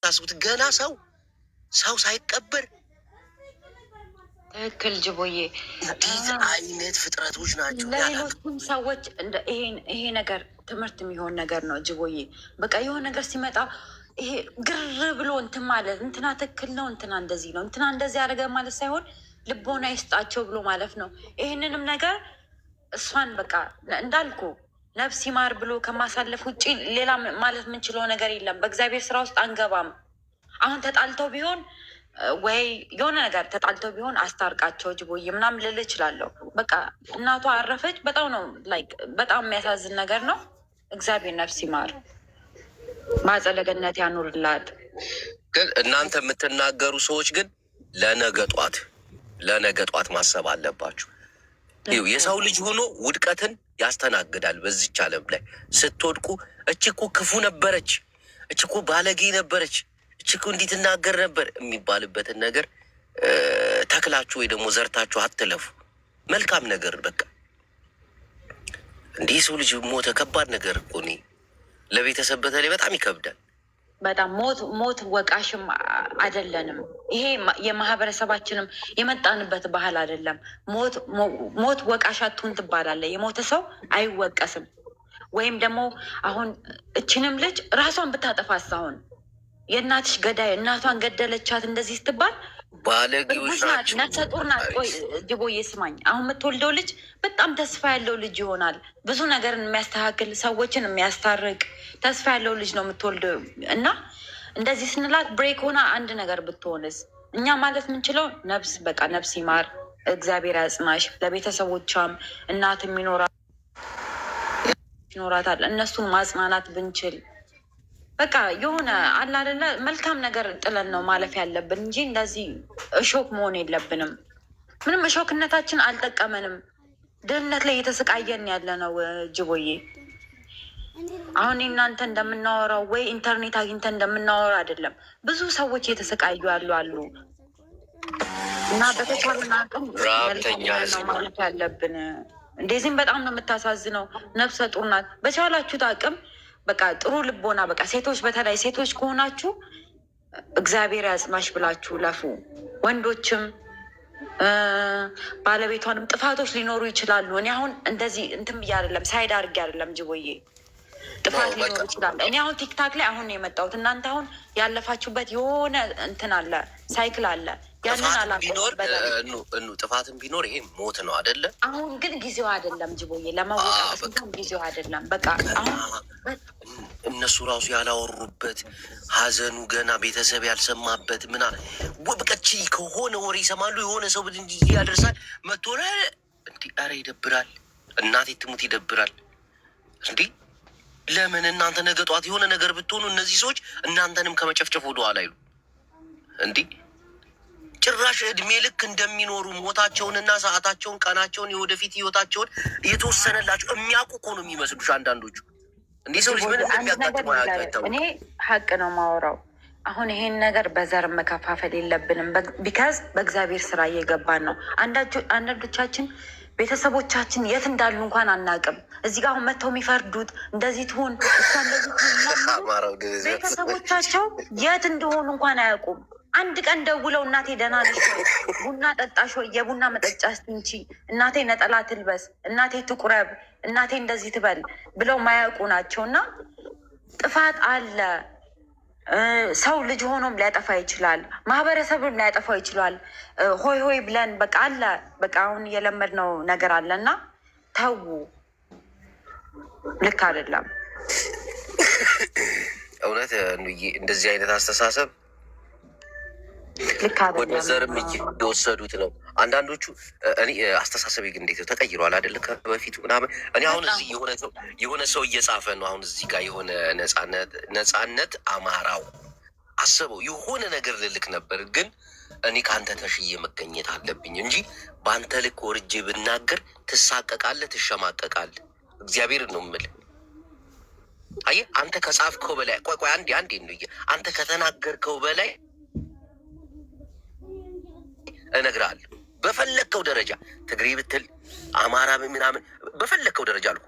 ታስቡት ገና ሰው ሳይቀበር ትክክል ጅቦዬ። እንዴት አይነት ፍጥረቶች ናቸው? ለሌሎችም ሰዎች ይሄ ነገር ትምህርት የሚሆን ነገር ነው ጅቦዬ። በቃ የሆነ ነገር ሲመጣ ይሄ ግር ብሎ እንትን ማለት እንትና ትክክል ነው፣ እንትና እንደዚህ ነው፣ እንትና እንደዚህ ያደረገ ማለት ሳይሆን ልቦና ይስጣቸው ብሎ ማለፍ ነው። ይህንንም ነገር እሷን በቃ እንዳልኩ ነፍስ ይማር ብሎ ከማሳለፍ ውጭ ሌላ ማለት የምንችለው ነገር የለም። በእግዚአብሔር ስራ ውስጥ አንገባም። አሁን ተጣልተው ቢሆን ወይ የሆነ ነገር ተጣልተው ቢሆን አስታርቃቸው ጅቦዬ ምናምን ልል እችላለሁ። በቃ እናቷ አረፈች። በጣም ነው ላይክ በጣም የሚያሳዝን ነገር ነው። እግዚአብሔር ነፍስ ይማር፣ በአጸደ ገነት ያኑርላት። ግን እናንተ የምትናገሩ ሰዎች ግን ለነገ ጧት ማሰብ አለባችሁ። ይኸው የሰው ልጅ ሆኖ ውድቀትን ያስተናግዳል። በዚች ዓለም ላይ ስትወድቁ እች እኮ ክፉ ነበረች፣ እች እኮ ባለጌ ነበረች፣ እች እኮ እንዲህ ትናገር ነበር የሚባልበትን ነገር ተክላችሁ ወይ ደግሞ ዘርታችሁ አትለፉ። መልካም ነገር በቃ እንዲህ ሰው ልጅ ሞተ፣ ከባድ ነገር እኮ እኔ ለቤተሰብ በተለይ በጣም ይከብዳል። በጣም ሞት ወቃሽም አይደለንም። ይሄ የማህበረሰባችንም የመጣንበት ባህል አይደለም። ሞት ወቃሽ አትሁን ትባላለህ። የሞተ ሰው አይወቀስም። ወይም ደግሞ አሁን እችንም ልጅ ራሷን ብታጠፋስ አሁን የእናትሽ ገዳይ እናቷን ገደለቻት እንደዚህ ስትባል ባለጌዎች ናቸው። ነፍሰ ጡር ናት። ቆይ ጅቦዬ ስማኝ፣ አሁን የምትወልደው ልጅ በጣም ተስፋ ያለው ልጅ ይሆናል። ብዙ ነገርን የሚያስተካክል ሰዎችን የሚያስታርቅ ተስፋ ያለው ልጅ ነው የምትወልደው። እና እንደዚህ ስንላት ብሬክ ሆና አንድ ነገር ብትሆንስ? እኛ ማለት የምንችለው ነፍስ ይማር፣ እግዚአብሔር ያጽናሽ፣ ለቤተሰቦቿም እናትም ይኖራታል። እነሱን ማጽናናት ብንችል በቃ የሆነ አለ አይደለ መልካም ነገር ጥለን ነው ማለፍ ያለብን እንጂ እንደዚህ እሾክ መሆን የለብንም። ምንም እሾክነታችን አልጠቀመንም። ድህነት ላይ እየተሰቃየን ያለ ነው ጅቦዬ። አሁን እናንተ እንደምናወራው ወይ ኢንተርኔት አግኝተን እንደምናወራው አይደለም። ብዙ ሰዎች እየተሰቃዩ አሉ እና በተቻለን አቅም ነው ማለፍ ያለብን። እንደዚህም በጣም ነው የምታሳዝነው። ነፍሰ ጡር ናት። በቻላችሁት አቅም በቃ ጥሩ ልቦና በቃ ሴቶች በተለይ ሴቶች ከሆናችሁ እግዚአብሔር ያጽናሽ ብላችሁ ለፉ። ወንዶችም ባለቤቷንም ጥፋቶች ሊኖሩ ይችላሉ። እኔ አሁን እንደዚህ እንትን ብዬ አይደለም ሳይድ አድርጌ አይደለም ጅቦዬ፣ ጥፋት ሊኖሩ ይችላል። እኔ አሁን ቲክታክ ላይ አሁን ነው የመጣሁት። እናንተ አሁን ያለፋችሁበት የሆነ እንትን አለ፣ ሳይክል አለ። ጥፋትም ቢኖር ይሄ ሞት ነው አይደለ? አሁን ግን ጊዜው አይደለም ጅቦዬ፣ ለመወቃቀስ ጊዜው አይደለም። በቃ አሁን እነሱ ራሱ ያላወሩበት ሀዘኑ ገና ቤተሰብ ያልሰማበት በቀች ከሆነ ወሬ ይሰማሉ። የሆነ ሰው ብድ እንጂ ያደርሳል መቶ እንዲህ። ኧረ ይደብራል፣ እናቴ ትሙት ይደብራል። እንዲህ ለምን እናንተ ነገ ጧት የሆነ ነገር ብትሆኑ እነዚህ ሰዎች እናንተንም ከመጨፍጨፍ ወደኋላ አይሉ እንዲህ ጭራሽ እድሜ ልክ እንደሚኖሩ ሞታቸውንና ሰዓታቸውን፣ ቀናቸውን፣ የወደፊት ህይወታቸውን እየተወሰነላቸው የሚያውቁ እኮ ነው የሚመስሉሽ አንዳንዶቹ። እንዲህ ሰው ልጅ ምን እንደሚያጋጥመው እኔ ሀቅ ነው ማወራው። አሁን ይሄን ነገር በዘር መከፋፈል የለብንም። ቢካዝ በእግዚአብሔር ስራ እየገባን ነው። አንዳንዶቻችን ቤተሰቦቻችን የት እንዳሉ እንኳን አናውቅም። እዚህ ጋር አሁን መጥተው የሚፈርዱት እንደዚህ ትሆን እሷ እንደዚህ ትሆን፣ ቤተሰቦቻቸው የት እንደሆኑ እንኳን አያውቁም። አንድ ቀን ደውለው እናቴ ደህና ነሽ ወይ? ቡና ጠጣሽ ወይ? የቡና መጠጫ ስትንቺ፣ እናቴ ነጠላ ትልበስ፣ እናቴ ትቁረብ፣ እናቴ እንደዚህ ትበል ብለው ማያውቁ ናቸው። እና ጥፋት አለ። ሰው ልጅ ሆኖም ሊያጠፋ ይችላል። ማህበረሰብም ሊያጠፋ ይችላል። ሆይ ሆይ ብለን በቃ አለ በቃ አሁን የለመድነው ነገር አለ እና ተዉ፣ ልክ አይደለም። እውነት እንደዚህ አይነት አስተሳሰብ ወደ ዘርም የወሰዱት ነው አንዳንዶቹ። እኔ አስተሳሰቤ ግን እንዴት ተቀይሯል አይደለ? ከበፊቱ ምናምን እኔ አሁን እዚህ የሆነ ሰው እየጻፈ ነው አሁን እዚህ ጋር የሆነ ነጻነት አማራው አስበው የሆነ ነገር ልልክ ነበር፣ ግን እኔ ከአንተ ተሽዬ መገኘት አለብኝ እንጂ በአንተ ልክ ወርጄ ብናገር ትሳቀቃለህ፣ ትሸማቀቃለህ። እግዚአብሔር ነው የምልህ። አየህ አንተ ከጻፍከው በላይ ቆይ አንዴ ነው አንተ ከተናገርከው በላይ እነግርሃለሁ። በፈለግከው ደረጃ ትግሬ ብትል አማራ ምናምን በፈለግከው ደረጃ አልኩ፣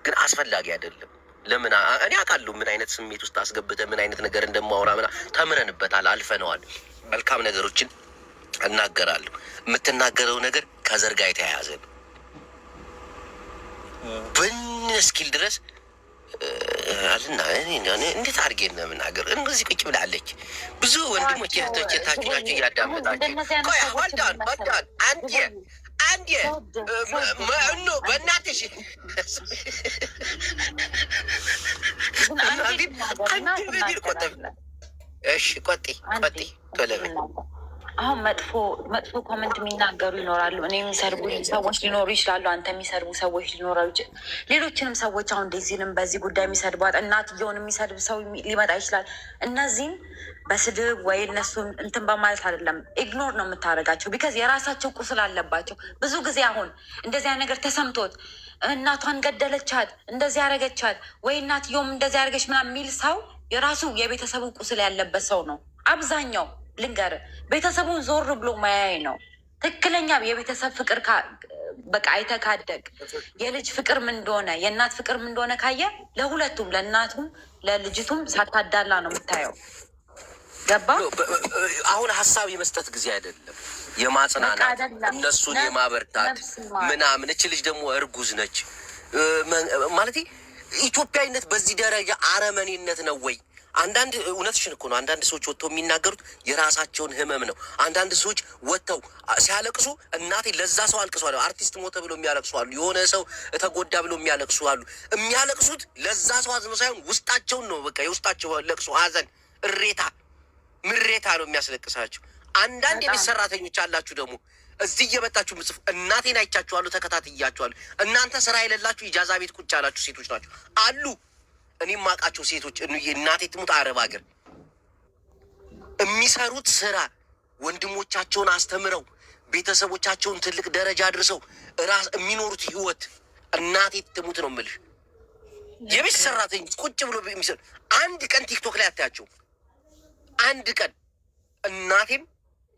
ግን አስፈላጊ አይደለም። ለምን እኔ አውቃለሁ ምን አይነት ስሜት ውስጥ አስገብተ ምን አይነት ነገር እንደማወራ ምና ተምረንበታል፣ አልፈነዋል። መልካም ነገሮችን እናገራለሁ። የምትናገረው ነገር ከዘር ጋር የተያያዘ ነው። ብን እስኪል ድረስ አልና እንዴት አድርጌ ነው የምናገር? እንደዚህ ቁጭ ብላለች። ብዙ ወንድሞች እህቶች የታችሁ ናቸው እያዳመጣችሁ። ቆይ ሆልዳን አንዴ ኖ በእናትሽ እሺ ቆጤ ቶለበ አሁን መጥፎ ኮመንት የሚናገሩ ይኖራሉ። እኔ የሚሰርቡ ሰዎች ሊኖሩ ይችላሉ። አንተ የሚሰርቡ ሰዎች ሊኖሩ ይችላል። ሌሎችንም ሰዎች አሁን ዴዚንም በዚህ ጉዳይ የሚሰድቧት እናትየውን የሚሰድብ ሰው ሊመጣ ይችላል። እነዚህም በስድብ ወይ እነሱን እንትን በማለት አይደለም ኢግኖር ነው የምታደርጋቸው። ቢካዝ የራሳቸው ቁስል አለባቸው። ብዙ ጊዜ አሁን እንደዚህ አይነት ነገር ተሰምቶት እናቷን ገደለቻት፣ እንደዚህ ያደረገቻት፣ ወይ እናትየውም እንደዚህ ያደረገች ምናምን የሚል ሰው የራሱ የቤተሰቡ ቁስል ያለበት ሰው ነው አብዛኛው። ልንገር ቤተሰቡን ዞር ብሎ ማያይ ነው ትክክለኛ የቤተሰብ ፍቅር። በቃ አይተህ ካደግ የልጅ ፍቅር ምን እንደሆነ የእናት ፍቅር ምን እንደሆነ ካየ ለሁለቱም ለእናቱም ለልጅቱም ሳታዳላ ነው የምታየው። ገባ? አሁን ሀሳብ የመስጠት ጊዜ አይደለም፣ የማጽናናት እነሱን የማበርታት ምናምን። እች ልጅ ደግሞ እርጉዝ ነች ማለት ኢትዮጵያዊነት በዚህ ደረጃ አረመኔነት ነው ወይ? አንዳንድ እውነትሽን እኮ ነው። አንዳንድ ሰዎች ወጥተው የሚናገሩት የራሳቸውን ህመም ነው። አንዳንድ ሰዎች ወጥተው ሲያለቅሱ እናቴ ለዛ ሰው አልቅሷል፣ አርቲስት ሞተ ብሎ የሚያለቅሱ አሉ፣ የሆነ ሰው ተጎዳ ብሎ የሚያለቅሱ አሉ። የሚያለቅሱት ለዛ ሰው አዝኖ ሳይሆን ውስጣቸውን ነው። በቃ የውስጣቸው ለቅሶ፣ ሀዘን፣ እሬታ፣ ምሬታ ነው የሚያስለቅሳቸው። አንዳንድ የቤት ሰራተኞች አላችሁ ደግሞ እዚህ እየመጣችሁ ምጽፍ እናቴን አይቻችኋለሁ፣ ተከታትያችኋለሁ። እናንተ ስራ የሌላችሁ ኢጃዛ ቤት ቁጭ ያላችሁ ሴቶች ናቸው አሉ። እኔም ማውቃቸው ሴቶች እናቴ ትሙት አረብ ሀገር የሚሰሩት ስራ ወንድሞቻቸውን አስተምረው ቤተሰቦቻቸውን ትልቅ ደረጃ አድርሰው ራስ የሚኖሩት ህይወት እናቴ ትሙት ነው የምልሽ። የቤት ሰራተኞች ቁጭ ብሎ የሚሰሩ አንድ ቀን ቲክቶክ ላይ አታያቸው። አንድ ቀን እናቴም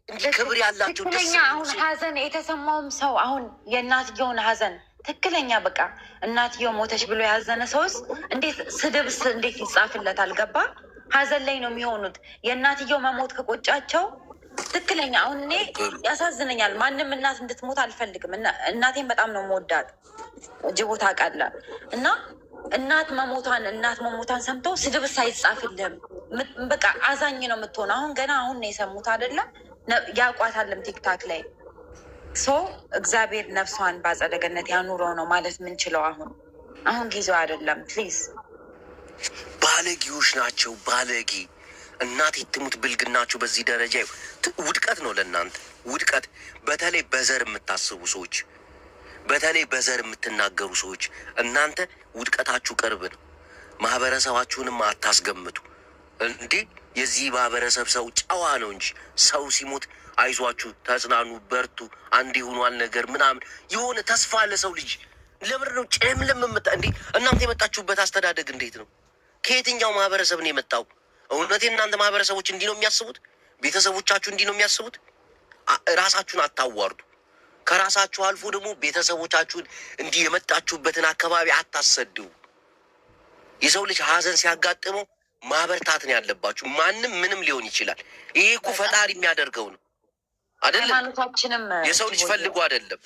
እንዲህ ክብር ያላቸው ትክክለኛ አሁን ሀዘን የተሰማውም ሰው አሁን የእናትየውን ሀዘን ትክክለኛ በቃ እናትየው ሞተች ብሎ ያዘነ ሰውስ እንዴት ስድብስ እንዴት ይጻፍለት? አልገባ ሀዘን ላይ ነው የሚሆኑት። የእናትየው መሞት ከቆጫቸው ትክክለኛ አሁን እኔ ያሳዝነኛል። ማንም እናት እንድትሞት አልፈልግም። እናቴን በጣም ነው የምወዳት። ጅቦታ ቃለ እና እናት መሞቷን ሰምተው ስድብስ አይጻፍልህም። በቃ አዛኝ ነው የምትሆን። አሁን ገና አሁን ነው የሰሙት አይደለም ያቋታለም ቲክታክ ላይ ሶ እግዚአብሔር ነፍሷን በአጸደ ገነት ያኑረው ነው ማለት የምንችለው። አሁን ጊዜው አይደለም። ፕሊዝ ባለጌዎች ናቸው። ባለጌ እናቴ ትሙት ብልግናቸው በዚህ ደረጃ ውድቀት ነው ለእናንተ ውድቀት። በተለይ በዘር የምታስቡ ሰዎች፣ በተለይ በዘር የምትናገሩ ሰዎች እናንተ ውድቀታችሁ ቅርብ ነው። ማህበረሰባችሁንም አታስገምቱ እንዴ። የዚህ ማህበረሰብ ሰው ጨዋ ነው እንጂ ሰው ሲሞት አይዟችሁ፣ ተጽናኑ፣ በርቱ፣ አንድ ሆኗል ነገር ምናምን የሆነ ተስፋ ለሰው ልጅ ለምንድን ነው ጨምለም እንዴ? እናንተ የመጣችሁበት አስተዳደግ እንዴት ነው? ከየትኛው ማህበረሰብ ነው የመጣው? እውነት እናንተ ማህበረሰቦች እንዲህ ነው የሚያስቡት? ቤተሰቦቻችሁ እንዲህ ነው የሚያስቡት? ራሳችሁን አታዋርዱ። ከራሳችሁ አልፎ ደግሞ ቤተሰቦቻችሁን እንዲህ የመጣችሁበትን አካባቢ አታሰድቡ። የሰው ልጅ ሀዘን ሲያጋጥመው ማበርታት ነው ያለባችሁ። ማንም ምንም ሊሆን ይችላል። ይሄ እኮ ፈጣሪ የሚያደርገው ነው አይደለም። ሃይማኖታችንም የሰው ልጅ ፈልጎ አይደለም።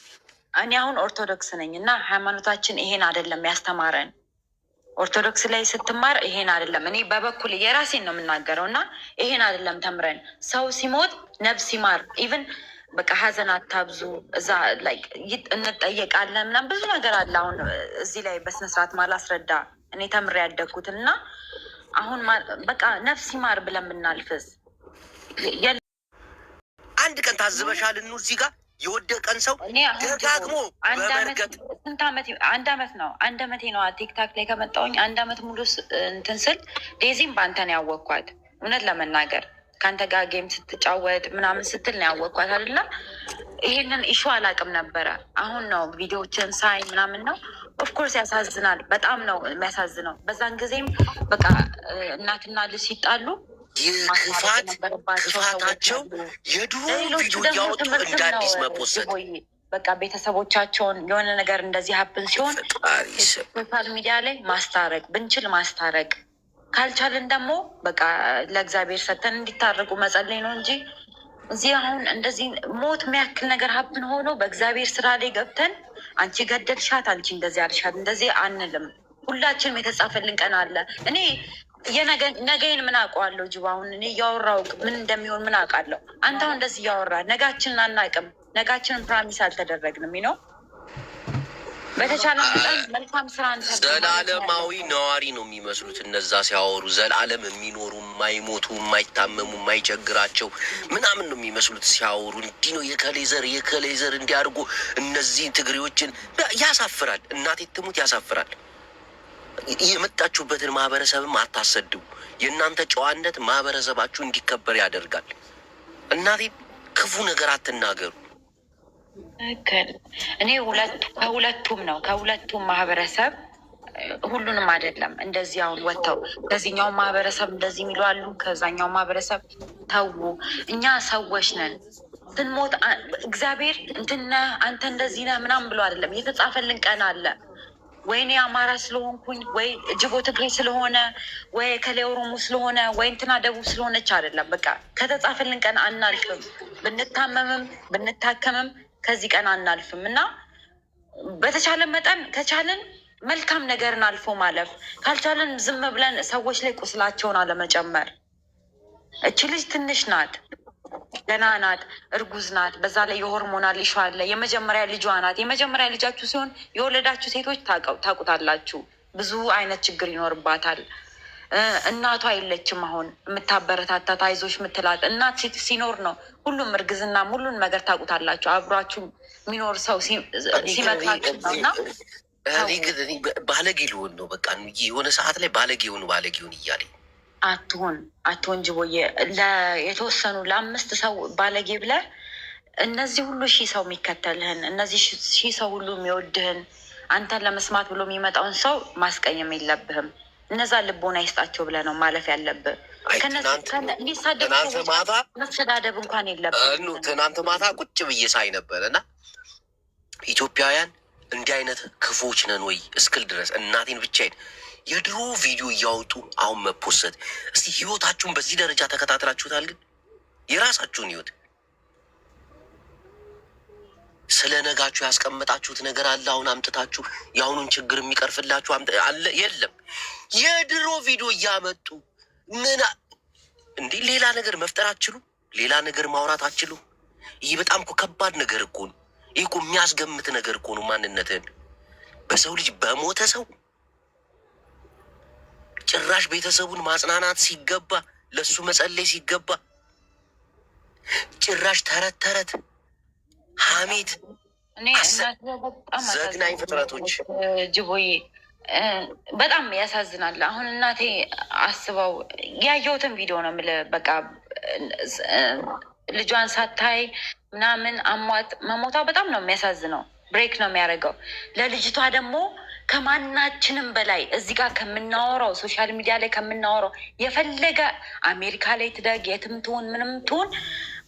እኔ አሁን ኦርቶዶክስ ነኝ እና ሃይማኖታችን ይሄን አይደለም ያስተማረን። ኦርቶዶክስ ላይ ስትማር ይሄን አይደለም። እኔ በበኩል የራሴን ነው የምናገረው እና ይሄን አይደለም ተምረን። ሰው ሲሞት ነፍስ ይማር። ኢቭን በቃ ሀዘን አታብዙ። እዛ ላይ እንጠየቃለን ምናምን ብዙ ነገር አለ። አሁን እዚህ ላይ በስነስርዓት ማላስረዳ እኔ ተምሬ ያደግኩትን እና አሁን በቃ ነፍስ ይማር ብለን ብናልፍስ አንድ ቀን ታዝበሻል? እኑ እዚህ ጋር የወደቀን ሰው ደጋግሞ በመርገጥ አንድ አመቴ ነው ቲክታክ ላይ ከመጣሁኝ። አንድ አመት ሙሉ እንትን ስል ዴዚም በአንተ ነው ያወቅኳት። እውነት ለመናገር ከአንተ ጋር ጌም ስትጫወት ምናምን ስትል ነው ያወቅኳት አይደለ? ይሄንን ኢሹ አላውቅም ነበረ። አሁን ነው ቪዲዮዎችን ሳይ ምናምን ነው። ኦፍኮርስ ያሳዝናል። በጣም ነው የሚያሳዝነው። በዛን ጊዜም በቃ እናትና ልጅ ሲጣሉ ክፋታቸው የድሮ ቪዲዮ እያወጡ እንደ አዲስ መፖሰት በቃ ቤተሰቦቻቸውን የሆነ ነገር እንደዚህ ሀብን ሲሆን ሶሻል ሚዲያ ላይ ማስታረቅ ብንችል ማስታረቅ፣ ካልቻልን ደግሞ በቃ ለእግዚአብሔር ሰተን እንዲታረቁ መጸለይ ነው እንጂ እዚህ አሁን እንደዚህ ሞት የሚያክል ነገር ሀብን ሆኖ በእግዚአብሔር ስራ ላይ ገብተን አንቺ ገደልሻት፣ አንቺ እንደዚህ አልሻት እንደዚህ አንልም። ሁላችንም የተጻፈልን ቀን አለ። እኔ ነገይን ምን አውቀዋለሁ? ጅባ አሁን እኔ እያወራሁ ምን እንደሚሆን ምን አውቃለሁ? አንተ አሁን እንደዚህ እያወራ ነጋችንን አናውቅም። ነጋችንን ፕራሚስ አልተደረግንም ነው። በተቻለ መጠን መልካም ስራ ዘላለማዊ ነዋሪ ነው የሚመስሉት እነዛ ሲያወሩ። ዘላለም የሚኖሩ የማይሞቱ የማይታመሙ የማይቸግራቸው ምናምን ነው የሚመስሉት ሲያወሩ። እንዲህ ነው የከሌዘር እንዲያርጉ እነዚህን ትግሬዎችን ያሳፍራል። እናቴ ትሙት ያሳፍራል። የመጣችሁበትን ማህበረሰብም አታሰድቡ። የእናንተ ጨዋነት ማህበረሰባችሁ እንዲከበር ያደርጋል። እናቴ ክፉ ነገር አትናገሩ። እኔ ከሁለቱም ነው ከሁለቱም ማህበረሰብ ሁሉንም አይደለም። እንደዚህ አሁን ወጥተው ከዚህኛው ማህበረሰብ እንደዚህ የሚሉ አሉ፣ ከዛኛው ማህበረሰብ ተዉ። እኛ ሰዎች ነን። ስንሞት እግዚአብሔር እንትና አንተ እንደዚህ ነህ ምናምን ብሎ አይደለም። የተጻፈልን ቀን አለ። ወይኔ አማራ ስለሆንኩኝ ወይ ጅቦ ትግሬ ስለሆነ ወይ ከሌ ኦሮሞ ስለሆነ ወይ እንትና ደቡብ ስለሆነች አይደለም። በቃ ከተጻፈልን ቀን አናልፍም። ብንታመምም ብንታከምም ከዚህ ቀን አናልፍም እና በተቻለ መጠን ከቻልን መልካም ነገርን አልፎ ማለፍ፣ ካልቻለን ዝም ብለን ሰዎች ላይ ቁስላቸውን አለመጨመር። እቺ ልጅ ትንሽ ናት፣ ገና ናት፣ እርጉዝ ናት። በዛ ላይ የሆርሞናል ኢሹ አለ። የመጀመሪያ ልጇ ናት። የመጀመሪያ ልጃችሁ ሲሆን የወለዳችሁ ሴቶች ታውቁታላችሁ፣ ብዙ አይነት ችግር ይኖርባታል። እናቷ የለችም። አሁን የምታበረታታት አይዞሽ የምትላት እናት ሲኖር ነው ሁሉም እርግዝና ሁሉን ነገር ታውቁታላችሁ። አብሯችሁ የሚኖር ሰው ሲመጣችሁ ነው። እና ባለጌ ሊሆን ነው በቃ የሆነ ሰዓት ላይ ባለጌውን እያለኝ አትሆን ጅቦዬ። የተወሰኑ ለ5 ሰው ባለጌ ብለህ እነዚህ ሁሉ ሺህ ሰው የሚከተልህን እነዚህ ሺህ ሰው ሁሉ የሚወድህን አንተን ለመስማት ብሎ የሚመጣውን ሰው ማስቀየም የለብህም። እነዛ ልቦና ይስጣቸው ብለህ ነው ማለፍ ያለብህ። መሰዳደብ እንኳን የለብህም። ትናንት ማታ ቁጭ ብዬ ሳይ ነበር እና ኢትዮጵያውያን እንዲህ አይነት ክፉዎች ነን ወይ እስክል ድረስ እናቴን ብቻዬን የድሮ ቪዲዮ እያወጡ አሁን መፖሰት። እስቲ ህይወታችሁን በዚህ ደረጃ ተከታትላችሁታል? ግን የራሳችሁን ህይወት ስለ ነጋችሁ ያስቀመጣችሁት ነገር አለ? አሁን አምጥታችሁ የአሁኑን ችግር የሚቀርፍላችሁ አለ? የለም። የድሮ ቪዲዮ እያመጡ ምን እንዲህ ሌላ ነገር መፍጠር አትችሉ? ሌላ ነገር ማውራት አትችሉ? ይህ በጣም እኮ ከባድ ነገር እኮ ነው። ይህ እኮ የሚያስገምት ነገር እኮ ነው። ማንነትህን በሰው ልጅ በሞተ ሰው ጭራሽ ቤተሰቡን ማጽናናት ሲገባ ለሱ መጸለይ ሲገባ ጭራሽ ተረት ሐሜት ዘግናኝ ፍጥረቶች። ጅቦዬ በጣም ያሳዝናል። አሁን እናቴ አስበው ያየሁትን ቪዲዮ ነው የምልህ። በቃ ልጇን ሳታይ ምናምን አሟት መሞቷ በጣም ነው የሚያሳዝነው። ብሬክ ነው የሚያደርገው። ለልጅቷ ደግሞ ከማናችንም በላይ እዚህ ጋር ከምናወራው ሶሻል ሚዲያ ላይ ከምናወራው የፈለገ አሜሪካ ላይ ትደግ የትም ትሆን ምንም ትሆን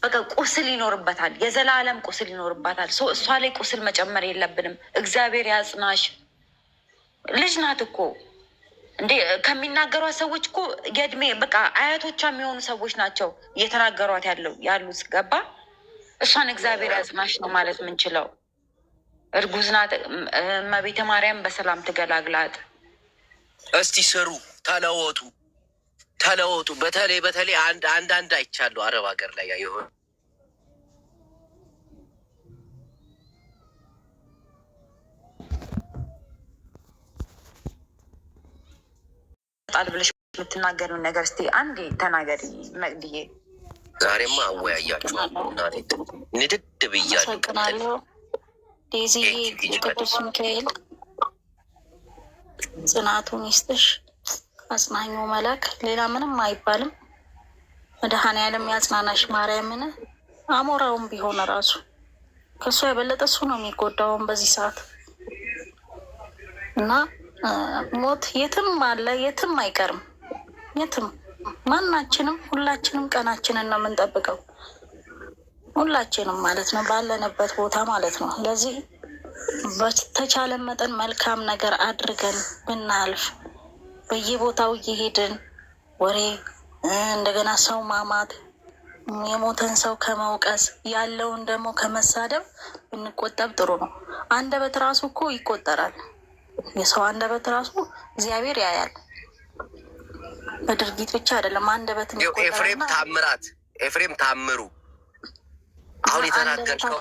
በቃ ቁስል ይኖርበታል። የዘላለም ቁስል ይኖርባታል። እሷ ላይ ቁስል መጨመር የለብንም። እግዚአብሔር ያጽናሽ። ልጅ ናት እኮ እንዴ! ከሚናገሯት ሰዎች እኮ የእድሜ በቃ አያቶቿ የሚሆኑ ሰዎች ናቸው እየተናገሯት ያሉት ገባ። እሷን እግዚአብሔር ያጽናሽ ነው ማለት የምንችለው። እርጉዝ ናት። እመቤተ ማርያም በሰላም ትገላግላት። እስቲ ስሩ፣ ተለወጡ። በተለይ አንዳንድ አይቻለሁ አረብ ሀገር ላይ የሆነ ጣል ብለሽ የምትናገሪውን ነገር እስቲ አንዴ ተናገሪ መቅድዬ። ዛሬማ አወያያችኋለሁ እናቴ ንድድ ብያለሁ። ዴዚ የቅዱስ ሚካኤል ጽናቱን ይስጥሽ፣ አጽናኙ መላክ። ሌላ ምንም አይባልም። መድኃኔዓለም ያጽናናሽ። ማርያምን አሞራውም ቢሆን ራሱ ከእሱ የበለጠ እሱ ነው የሚጎዳውን በዚህ ሰዓት እና ሞት የትም አለ፣ የትም አይቀርም። የትም ማናችንም ሁላችንም ቀናችንን ነው የምንጠብቀው። ሁላችንም ማለት ነው ባለንበት ቦታ ማለት ነው። ለዚህ በተቻለ መጠን መልካም ነገር አድርገን ብናልፍ በየቦታው እየሄድን ወሬ እንደገና ሰው ማማት የሞተን ሰው ከመውቀስ ያለውን ደግሞ ከመሳደብ ብንቆጠብ ጥሩ ነው። አንደበት ራሱ እኮ ይቆጠራል። የሰው አንደበት ራሱ እግዚአብሔር ያያል። በድርጊት ብቻ አይደለም አንደበት ይቆጠራል። ኤፍሬም ታምሩ አሁን የተናገርከው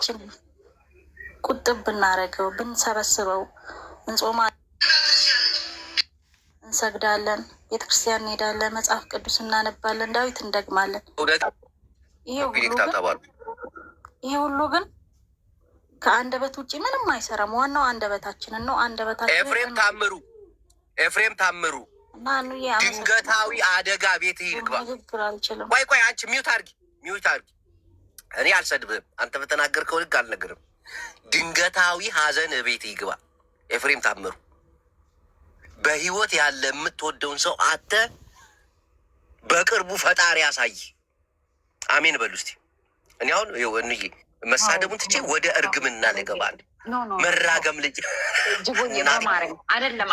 ቁጥብ ብናረገው ብንሰበስበው፣ እንጾማ እንሰግዳለን፣ ቤተክርስቲያን እንሄዳለን፣ መጽሐፍ ቅዱስ እናነባለን፣ ዳዊት እንደግማለን። ይሄ ሁሉ ግን ከአንደበት ውጭ ምንም አይሰራም። ዋናው አንደበታችንን ነው። አንደበታችን ኤፍሬም ታምሩ ድንገታዊ አደጋ ቤት ይግባ። ቆይ አንቺ ሚዩት አድርጊ። እኔ አልሰድብህም። አንተ በተናገርከው ልክ አልነገርም። ድንገታዊ ሀዘን ቤት ይግባ። ኤፍሬም ታምሩ በህይወት ያለ የምትወደውን ሰው አተ በቅርቡ ፈጣሪ ያሳይ። አሜን በሉ እስቲ። እኔ አሁን እንዬ መሳደቡን ትቼ ወደ እርግምና ልገባል። መራገም ልጅ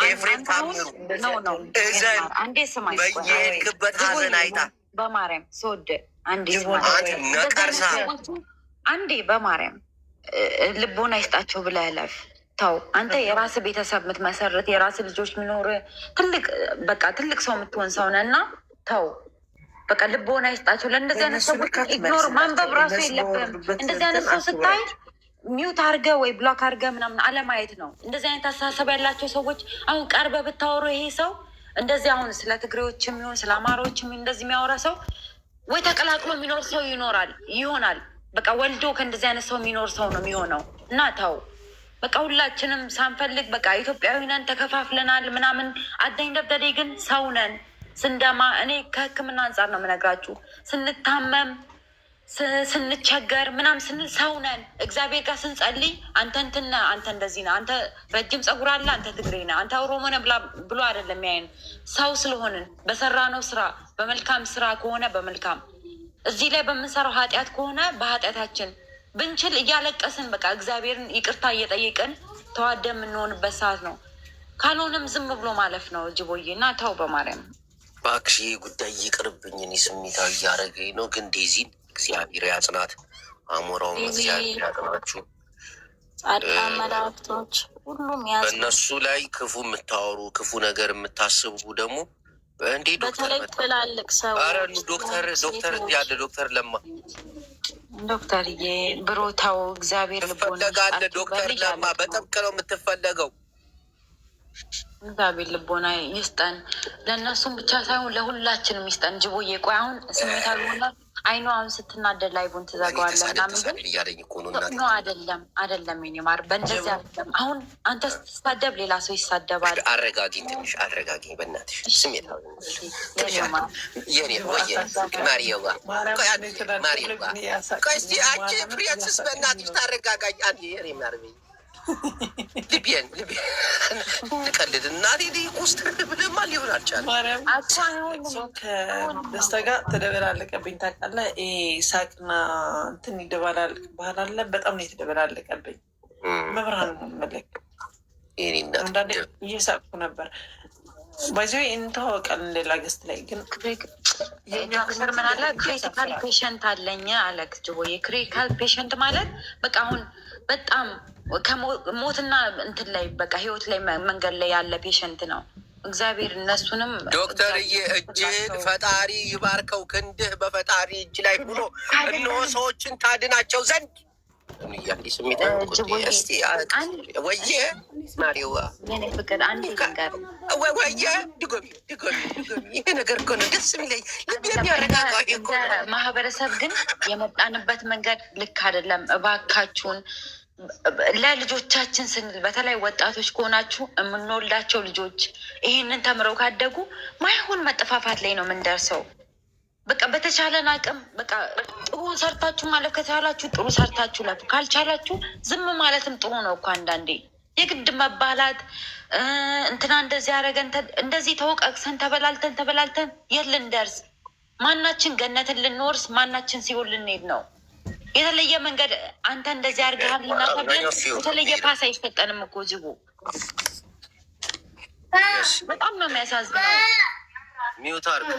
ኤፍሬም ታምሩ እዘን በየሄድክበት ሀዘን አይታ በማርያም ስወድ ነቀርሳ አንዴ በማርያም ልቦና ይስጣቸው ብለህ እለፍ። ተው አንተ የራስ ቤተሰብ የምትመሰርት የራስ ልጆች የሚኖር ትልቅ ሰው የምትሆን ሰው ነህ እና ተው በቃ ልቦና ይስጣቸው። ለእንደዚህ አይነት ሰዎች ኢግኖር ማንበብ ራሱ የለብህም። እንደዚህ አይነት ሰው ስታይ ሚውት አርገ ወይ ብሎክ አርገ ምናምን አለማየት ነው። እንደዚህ አይነት አስተሳሰብ ያላቸው ሰዎች አሁን ቀርበ ብታወሩ ይሄ ሰው እንደዚህ አሁን ስለ ትግሬዎች የሚሆን ስለ አማራዎች እንደዚህ የሚያወራ ሰው ወይ ተቀላቅሎ የሚኖር ሰው ይሆናል። በቃ ወልዶ ከእንደዚህ አይነት ሰው የሚኖር ሰው ነው የሚሆነው። እና ተው በቃ ሁላችንም ሳንፈልግ በቃ ኢትዮጵያዊ ነን ተከፋፍለናል ምናምን አዳኝ ደብደዴ ግን ሰው ነን። ስንደማ እኔ ከሕክምና አንጻር ነው የምነግራችሁ። ስንታመም ስንቸገር ምናምን ስንል ሰው ነን። እግዚአብሔር ጋር ስንጸልይ አንተ እንትን ነህ፣ አንተ እንደዚህ ነህ፣ አንተ ረጅም ፀጉር አለ፣ አንተ ትግሬ ነህ፣ አንተ ኦሮሞ ነህ ብሎ አይደለም ያይን። ሰው ስለሆንን በሰራነው ስራ በመልካም ስራ ከሆነ በመልካም እዚህ ላይ በምንሰራው ኃጢአት ከሆነ በኃጢአታችን ብንችል እያለቀስን በቃ እግዚአብሔርን ይቅርታ እየጠየቅን ተዋደ የምንሆንበት ሰዓት ነው። ካልሆነም ዝም ብሎ ማለፍ ነው። ጅቦዬ እና ተው በማርያም እባክሽ ጉዳይ ይቅርብኝ። እኔ ስሜታዊ እያደረገኝ ነው። ግን ዴዚን እግዚአብሔር ያጽናት፣ አሞራውን እግዚአብሔር ያጽናችሁ። ጻድቃን መላእክቶች ሁሉም ያጽናት። በእነሱ ላይ ክፉ የምታወሩ ክፉ ነገር የምታስቡ ደግሞ እንዴ በተለይ ትላልቅ ሰው ዶክተር ያለ ዶክተር ለማ ዶክተርዬ ብሮታው እግዚአብሔር ትፈለጋለ። ዶክተር ለማ በጥብቅ ነው የምትፈለገው። እግዚአብሔር ልቦና ይስጠን። ለእነሱም ብቻ ሳይሆን ለሁላችንም ይስጠን። ጅቦዬ ቆይ አሁን ስሜታዊ ሆና አይኖ አሁን ስትናደድ ላይቡን ትዘጋዋለህ ምናምን ግን ኖ አይደለም የኔ ማር በእንደዚህ አይደለም። አሁን አንተ ስትሳደብ ሌላ ሰው ይሳደባል። አረጋጊኝ፣ ትንሽ አረጋጊኝ በእናትሽ። ስሜታዊ የኔ ወየ ማሪየዋ ቆይ እስኪ አንቺ ፕሪንስስ በእናትሽ ታረጋጋኝ። አንዴ የኔ ማርቤ ልቤን ልቀልድ እናቴ ውስጥ ብለማ ሊሆን አልቻለም። ከደስታ ጋር ተደበላለቀብኝ ታውቃለህ። ሳቅና እንትን ይደበላለቅ ባህል አለ። በጣም ነው የተደበላለቀብኝ። መብርሃን መለክ አንዳንዴ እየሳቅኩ ነበር። ባይዘ እንታወቃለን። ሌላ ገስት ላይ ግን ዶክተር ምን አለ ክሪቲካል ፔሸንት አለኝ አለ ጅቦዬ። ክሪቲካል ፔሸንት ማለት በቃ አሁን በጣም ከሞትና እንትን ላይ በቃ ህይወት ላይ መንገድ ላይ ያለ ፔሸንት ነው። እግዚአብሔር እነሱንም ዶክተርዬ እጅግ ፈጣሪ ይባርከው። ክንድህ በፈጣሪ እጅ ላይ ሆኖ እነሆ ሰዎችን ታድናቸው ዘንድ እያንዲ ስሜት ወየ ማሪዋ ፍቅር አንድ ነገር ወየ ድጎሚ ይሄ ነገር እኮ ነው ደስ የሚለኝ ልብ የሚያረጋጋ ማህበረሰብ። ግን የመጣንበት መንገድ ልክ አይደለም። እባካችሁን ለልጆቻችን ስንል በተለይ ወጣቶች ከሆናችሁ የምንወልዳቸው ልጆች ይህንን ተምረው ካደጉ ማይሆን መጠፋፋት ላይ ነው የምንደርሰው። በቃ በተቻለን አቅም በቃ ጥሩ ሰርታችሁ ማለፍ ከቻላችሁ ጥሩ ሰርታችሁ ለፉ፣ ካልቻላችሁ ዝም ማለትም ጥሩ ነው እኮ። አንዳንዴ የግድ መባላት እንትና እንደዚህ ያደረገ እንደዚህ ተወቃቅሰን ተበላልተን የት ልንደርስ? ማናችን ገነትን ልንወርስ ማናችን ሲሆን ልንሄድ ነው? የተለየ መንገድ አንተ እንደዚህ አድርገሃል እና ተብለን የተለየ ፓስ አይሰጠንም እኮ ጅቡ። በጣም ነው የሚያሳዝነው። ሚውት አድርግ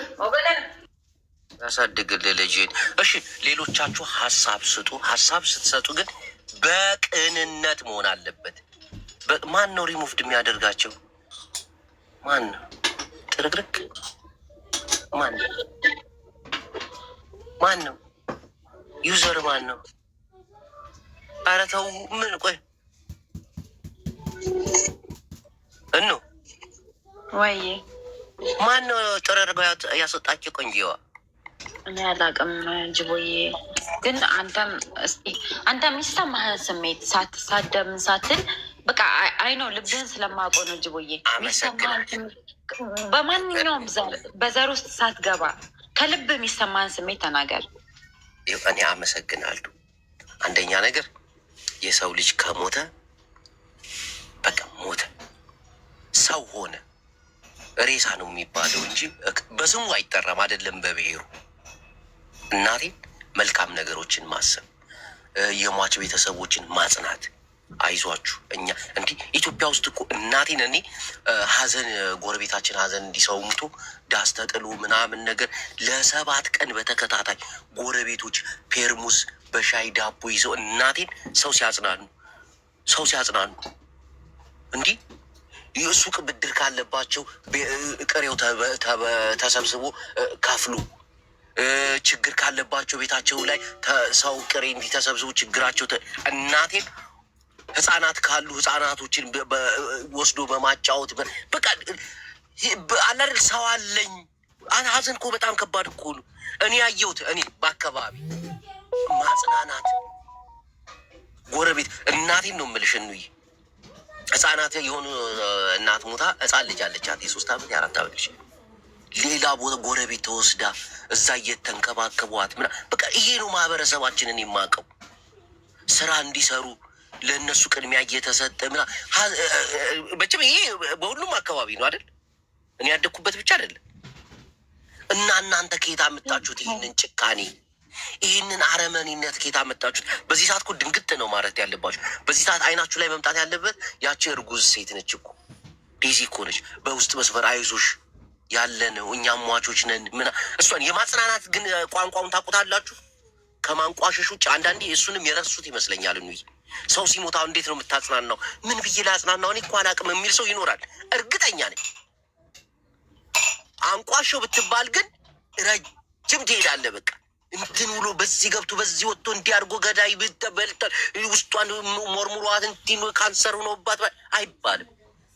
ያሳድግልህ ልጅን። እሺ ሌሎቻችሁ ሀሳብ ስጡ። ሀሳብ ስትሰጡ ግን በቅንነት መሆን አለበት። ማን ነው ሪሙቭድ የሚያደርጋቸው? ማን ነው ጥርግርግ? ማን ነው ዩዘር? ማን ነው? ኧረ ተው። ምን ቆይ እኖ ወይ ማን ነው ጥርርገው ያስወጣቸው? ቆንጆዋ እኔ አላውቅም ጅቦዬ። ግን አንተ የሚሰማህን ስሜት ሳትሳደብ ሳትል በቃ አይ ነው ልብህን ስለማውቀው ነው ጅቦዬ። በማንኛውም በዘር ውስጥ ሳትገባ ከልብ የሚሰማህን ስሜት ተናገር። እኔ አመሰግናለሁ። አንደኛ ነገር የሰው ልጅ ከሞተ በቃ ሞተ፣ ሰው ሆነ። ሬሳ ነው የሚባለው እንጂ በስሙ አይጠራም። አይደለም በብሔሩ። እናቴን መልካም ነገሮችን ማሰብ፣ የሟች ቤተሰቦችን ማጽናት። አይዟችሁ እኛ እንዲህ ኢትዮጵያ ውስጥ እኮ እናቴን እኔ ሀዘን ጎረቤታችን ሀዘን እንዲሰው ሙቶ ዳስ ተጥሎ ምናምን ነገር ለ7 ቀን በተከታታይ ጎረቤቶች ፔርሙዝ በሻይ ዳቦ ይዘው እናቴን ሰው ሲያጽናኑ እንዲህ የሱቅ ብድር ካለባቸው ቅሬው ተሰብስቦ ከፍሉ፣ ችግር ካለባቸው ቤታቸው ላይ ሰው ቅሬ እንዲህ ተሰብስቦ ችግራቸው እናቴን ህፃናት ካሉ ህፃናቶችን ወስዶ በማጫወት በቃ አላደል ሰው አለኝ። ሀዘን እኮ በጣም ከባድ እኮ ነው። እኔ ያየሁት እኔ በአካባቢ ማጽናናት ጎረቤት እናቴን ነው የምልሽ። እንይ ህፃናት የሆኑ እናት ሞታ ህፃን ልጅ አለቻት የ3 ዓመት የ4 ዓመት ልጅ ሌላ ቦታ ጎረቤት ተወስዳ እዛ እየተንከባከቧት በቃ ይሄ ነው ማህበረሰባችንን የማውቀው። ስራ እንዲሰሩ ለእነሱ ቅድሚያ እየተሰጠ መቼም ይሄ በሁሉም አካባቢ ነው አይደል? እኔ ያደግኩበት ብቻ አይደለም። እና እናንተ ከየት አመጣችሁት ይህንን ጭካኔ፣ ይህንን አረመኔነት ከየት አመጣችሁት? በዚህ ሰዓት እኮ ድንግጥ ነው ማለት ያለባችሁ። በዚህ ሰዓት አይናችሁ ላይ መምጣት ያለበት ያቺ እርጉዝ ሴት ነች እኮ ዴዚ እኮ ነች። በውስጥ መስመር አይዞሽ ያለ ነው እኛም ሟቾች ነን እሷን የማጽናናት ግን ቋንቋውን ታውቁታላችሁ። ከማንቋሸሽ ውጭ አንዳንዴ እሱንም የረሱት ይመስለኛል። እንይ ሰው ሲሞታ እንዴት ነው የምታጽናናው? ምን ብዬ ላጽናናው? እኔ እኮ አላቅም የሚል ሰው ይኖራል። እርግጠኛ ነኝ። አንቋሸው ብትባል ግን ረጅም ትሄዳለህ። በቃ እንትን ብሎ በዚህ ገብቶ በዚህ ወጥቶ እንዲያርጎ ገዳይ ብተበልጠ ውስጧን ሞርሙሯት እንትን ካንሰር ሆኖባት አይባልም።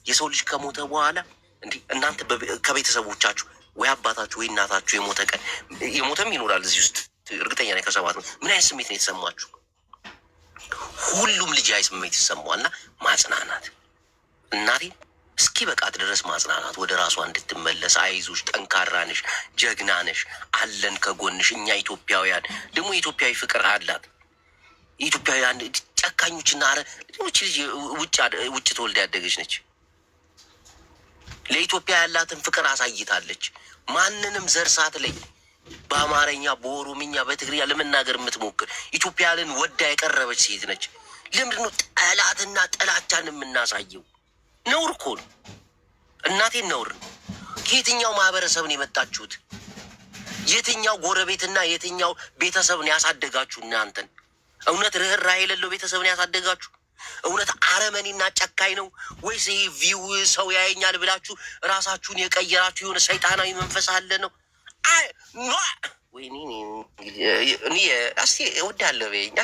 የሰው ልጅ ከሞተ በኋላ እንዲህ እናንተ ከቤተሰቦቻችሁ ወይ አባታችሁ ወይ እናታችሁ የሞተ ቀን የሞተም ይኖራል እዚህ ውስጥ እርግጠኛ ነኝ። ከ7 ነው ምን አይነት ስሜት ነው የተሰማችሁ? ሁሉም ልጅ አይ ስሜት ይሰማዋልና ማጽናናት እናቴ እስኪ በቃት ድረስ ማጽናናት፣ ወደ ራሷ እንድትመለስ አይዞሽ፣ ጠንካራ ነሽ፣ ጀግና ነሽ፣ አለን ከጎንሽ። እኛ ኢትዮጵያውያን ደግሞ ኢትዮጵያዊ ፍቅር አላት። ኢትዮጵያውያን ጨካኞችና ልጅ ውጭ ተወልዳ ያደገች ነች። ለኢትዮጵያ ያላትን ፍቅር አሳይታለች። ማንንም ዘር ሳትለይ በአማርኛ፣ በኦሮምኛ፣ በትግርኛ ለመናገር የምትሞክር ኢትዮጵያንን ወዳ የቀረበች ሴት ነች። ለምንድነው ጠላትና ጥላቻን የምናሳየው? ነውር እኮ ነው እናቴን፣ ነውር። ከየትኛው ማህበረሰብን የመጣችሁት? የትኛው ጎረቤትና የትኛው ቤተሰብን ያሳደጋችሁ እናንተን? እውነት ርኅራኄ የሌለው ቤተሰብን ያሳደጋችሁ? እውነት አረመኔና ጨካኝ ነው ወይስ ይሄ ቪው ሰው ያየኛል ብላችሁ ራሳችሁን የቀየራችሁ የሆነ ሰይጣናዊ መንፈስ አለ ነው? እኔ እስኪ እወዳለሁ በይኝ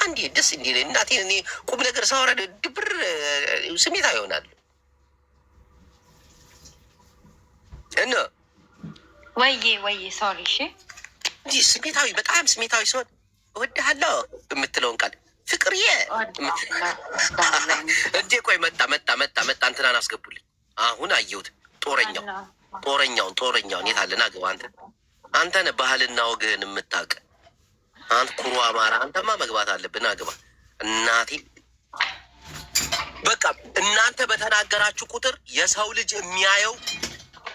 አንዴ ደስ እንዲህ እናቴ እኔ ቁም ነገር ሳወራ ድብር ስሜታ ይሆናል። እና ወይ ሶሪ እሺ፣ እንዲህ ስሜታዊ በጣም ስሜታዊ ሲሆን እወድሃለሁ የምትለውን ቃል ፍቅርዬ እንዴ ቆይ መጣ እንትናን አስገቡልኝ። አሁን አየሁት ጦረኛውን የታለና ግባ አንተ ነህ ባህልና ወግህን የምታውቅ አንተ ኩሩ አማራ፣ አንተማ መግባት አለብን። አግባ እናቴ። በቃ እናንተ በተናገራችሁ ቁጥር የሰው ልጅ የሚያየው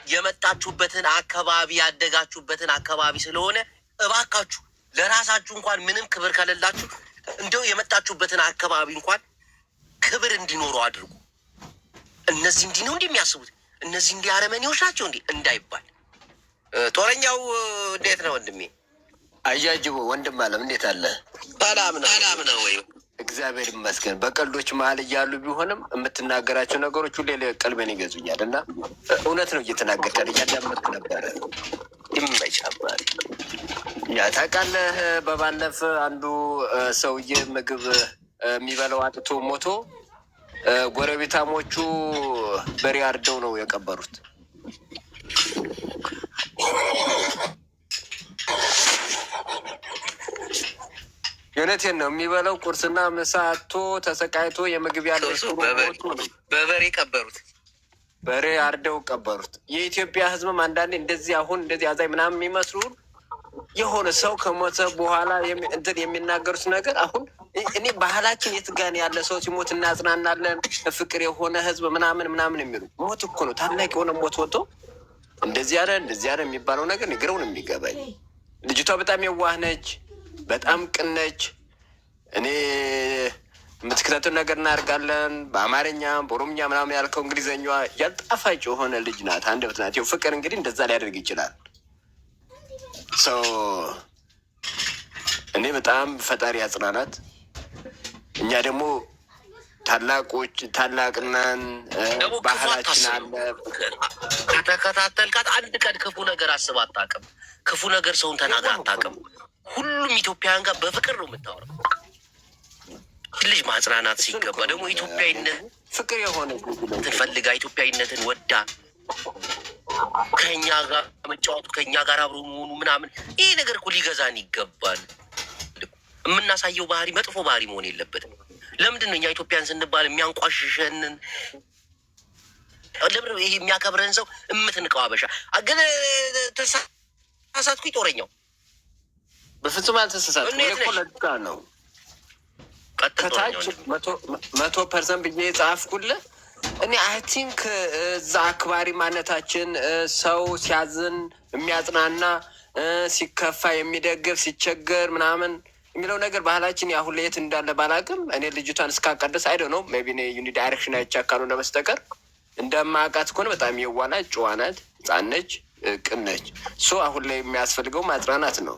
የመጣችሁበትን አካባቢ ያደጋችሁበትን አካባቢ ስለሆነ እባካችሁ ለራሳችሁ እንኳን ምንም ክብር ከሌላችሁ እንደው የመጣችሁበትን አካባቢ እንኳን ክብር እንዲኖረው አድርጉ። እነዚህ እንዲህ ነው እንዲህ የሚያስቡት፣ እነዚህ እንዲህ አረመኔዎች ናቸው እንዲህ እንዳይባል። ጦረኛው እንዴት ነው ወንድሜ? አያጅቦ ወንድም አለም እንዴት አለ? ሰላም ነው ወይ? እግዚአብሔር ይመስገን። በቀልዶች መሀል እያሉ ቢሆንም የምትናገራቸው ነገሮች ሁሌ ቀልበን ይገዙኛል እና እውነት ነው እየተናገርካል፣ እያዳመጥኩ ነበረ። ይመቻባል። ያ ታውቃለህ፣ በባለፈ አንዱ ሰውዬ ምግብ የሚበላው አጥቶ ሞቶ ጎረቤታሞቹ በሬ አርደው ነው የቀበሩት። የእውነቴን ነው። የሚበላው ቁርስና ምሳ አጥቶ ተሰቃይቶ የምግብ ያለው በበሬ ቀበሩት። በሬ አርደው ቀበሩት። የኢትዮጵያ ሕዝብም አንዳንዴ እንደዚህ አሁን እንደዚህ አዛኝ ምናምን የሚመስሉ የሆነ ሰው ከሞተ በኋላ እንትን የሚናገሩት ነገር አሁን እኔ ባህላችን የት ጋር ያለ ሰው ሲሞት እናጽናናለን፣ ፍቅር የሆነ ሕዝብ ምናምን የሚሉ ሞት እኮ ነው ታላቅ የሆነ ሞት ወጥቶ እንደዚህ ያለ የሚባለው ነገር ግረውን የሚገባኝ። ልጅቷ በጣም የዋህ ነች፣ በጣም ቅን ነች። እኔ የምትከታተሉ ነገር እናደርጋለን። በአማርኛ በኦሮምኛ ምናምን ያልከው እንግሊዘኛዋ ያልጣፋጭ የሆነ ልጅ ናት፣ አንደበት ናት። ይኸው ፍቅር እንግዲህ እንደዛ ሊያደርግ ይችላል ሰው። እኔ በጣም ፈጣሪ ያጽናናት። እኛ ደግሞ ታላቅናን ባህላችን አለ። ከተከታተልካት አንድ ቀን ክፉ ነገር አስብ አታውቅም። ክፉ ነገር ሰውን ተናግራ አታውቅም። ሁሉም ኢትዮጵያውያን ጋር በፍቅር ነው የምታወራው። ልጅ ማጽናናት ሲገባ ደግሞ ኢትዮጵያዊነት ፍቅር የሆነ ትፈልጋ ኢትዮጵያዊነትን ወዳ ከኛ ጋር መጫወቱ ከኛ ጋር አብሮ መሆኑ ምናምን ይሄ ነገር እኮ ሊገዛን ይገባል። የምናሳየው ባህሪ መጥፎ ባህሪ መሆን የለበትም። ለምንድን ነው እኛ ኢትዮጵያን ስንባል የሚያንቋሽሸንን ለምን ይሄ የሚያከብረን ሰው እምትንቀው? አበሻ ግን ተሳሳትኩኝ። ጦረኛው በፍጹም አልተሳሳትኩም ነው። ከታች 100% ብዬ የጻፍኩልህ እኔ አይ ቲንክ እዛ አክባሪ ማነታችን ሰው ሲያዝን የሚያጽናና ሲከፋ የሚደግፍ ሲቸገር ምናምን የሚለው ነገር ባህላችን አሁን ለየት እንዳለ ባላቅም እኔ ልጅቷን እስካቀደስ አይደ ነው ሜይ ቢ ዩኒ ዳይሬክሽን አይቻካሉ ለበስተቀር እንደማውቃት ከሆነ በጣም የዋናት ጨዋናት ሕፃን ነች፣ ቅን ነች። ሶ አሁን ላይ የሚያስፈልገው ማጽናናት ነው።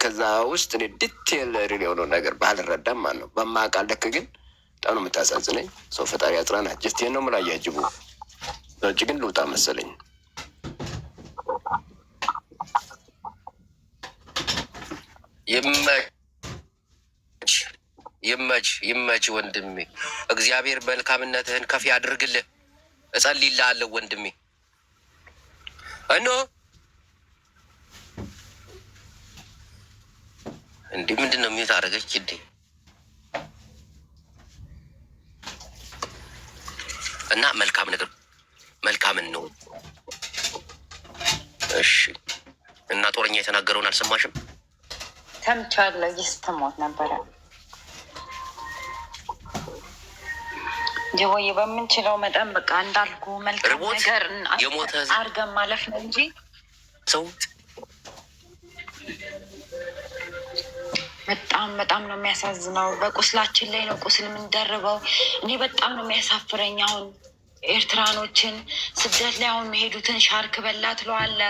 ከዛ ውስጥ እኔ ዲቴል ሪል የሆነው ነገር ባህል ረዳም ማለት ነው። በማውቃት ልክ ግን በጣም ነው የምታሳዝነኝ። ሰው ፈጣሪ ያጽናናት። ጀስት ይሄን ነው የምለው። አያጅቡ ውጭ ግን ልውጣ መሰለኝ። ይመች ወንድሜ። እግዚአብሔር መልካምነትህን ከፍ ያድርግልህ። እጸልይልሃለሁ ወንድሜ። እንዲህ ምንድን ነው የሚሉት? አደረገች እንዴ? እና መልካም ነገር መልካምን ነው። እሺ። እና ጦረኛ የተናገረውን አልሰማሽም? ሰምቻለሁ። እየሰማሁት ነበረ። ጀቦዬ በምንችለው መጠን በቃ እንዳልኩ መልካም ነገር አድርገን ማለፍ ነው እንጂ ሰው በጣም ነው የሚያሳዝነው። በቁስላችን ላይ ነው ቁስል የምንደርበው። እኔ በጣም ነው የሚያሳፍረኝ። አሁን ኤርትራኖችን ስደት ላይ አሁን መሄዱትን ሻርክ በላ ትለዋለ፣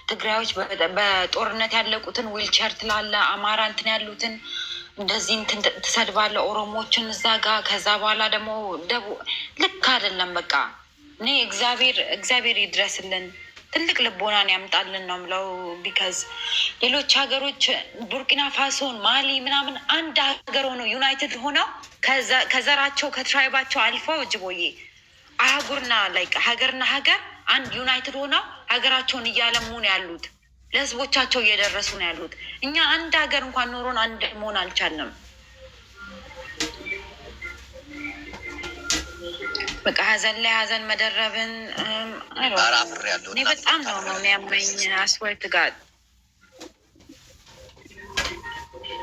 ትግራዮች በጦርነት ያለቁትን ዊልቸር ትላለ፣ አማራ እንትን ያሉትን እንደዚህ እንትን ትሰድባለ፣ ኦሮሞችን እዛ ጋር። ከዛ በኋላ ደግሞ ልክ አይደለም። በቃ እኔ እግዚአብሔር ይድረስልን፣ ትልቅ ልቦናን ያምጣልን ነው ምለው። ቢካዝ ሌሎች ሀገሮች ቡርኪና ፋሶን፣ ማሊ ምናምን አንድ ሀገር ሆነው ዩናይትድ ሆነው ከዘራቸው ከትራይባቸው አልፈው ጅቦዬ አህጉርና ላይ ሀገርና ሀገር አንድ ዩናይትድ ሆነው ሀገራቸውን እያለሙ ነው ያሉት። ለህዝቦቻቸው እየደረሱ ነው ያሉት። እኛ አንድ ሀገር እንኳን ኖሮን አንድ መሆን አልቻልንም። በቃ ሀዘን ላይ ሀዘን መደረብን እኔ በጣም ነው የሚያመኝ። አስወርት ጋር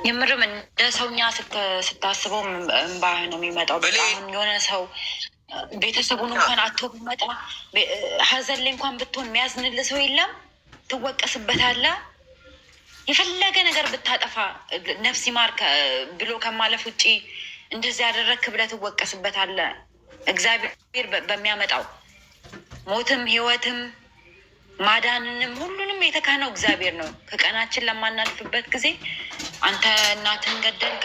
የምርም እንደ ሰውኛ ስታስበው እምባህ ነው የሚመጣው። በጣም የሆነ ሰው ቤተሰቡን እንኳን አቶ ቢመጣ ሀዘን ላይ እንኳን ብትሆን የሚያዝንል ሰው የለም። ትወቀስበታለህ። የፈለገ ነገር ብታጠፋ ነፍስ ይማር ብሎ ከማለፍ ውጪ እንደዚህ ያደረግክ ብለህ ትወቀስበታለህ። እግዚአብሔር በሚያመጣው ሞትም ህይወትም ማዳንንም ሁሉንም የተካነው እግዚአብሔር ነው። ከቀናችን ለማናልፍበት ጊዜ አንተ እናትን ገደልክ፣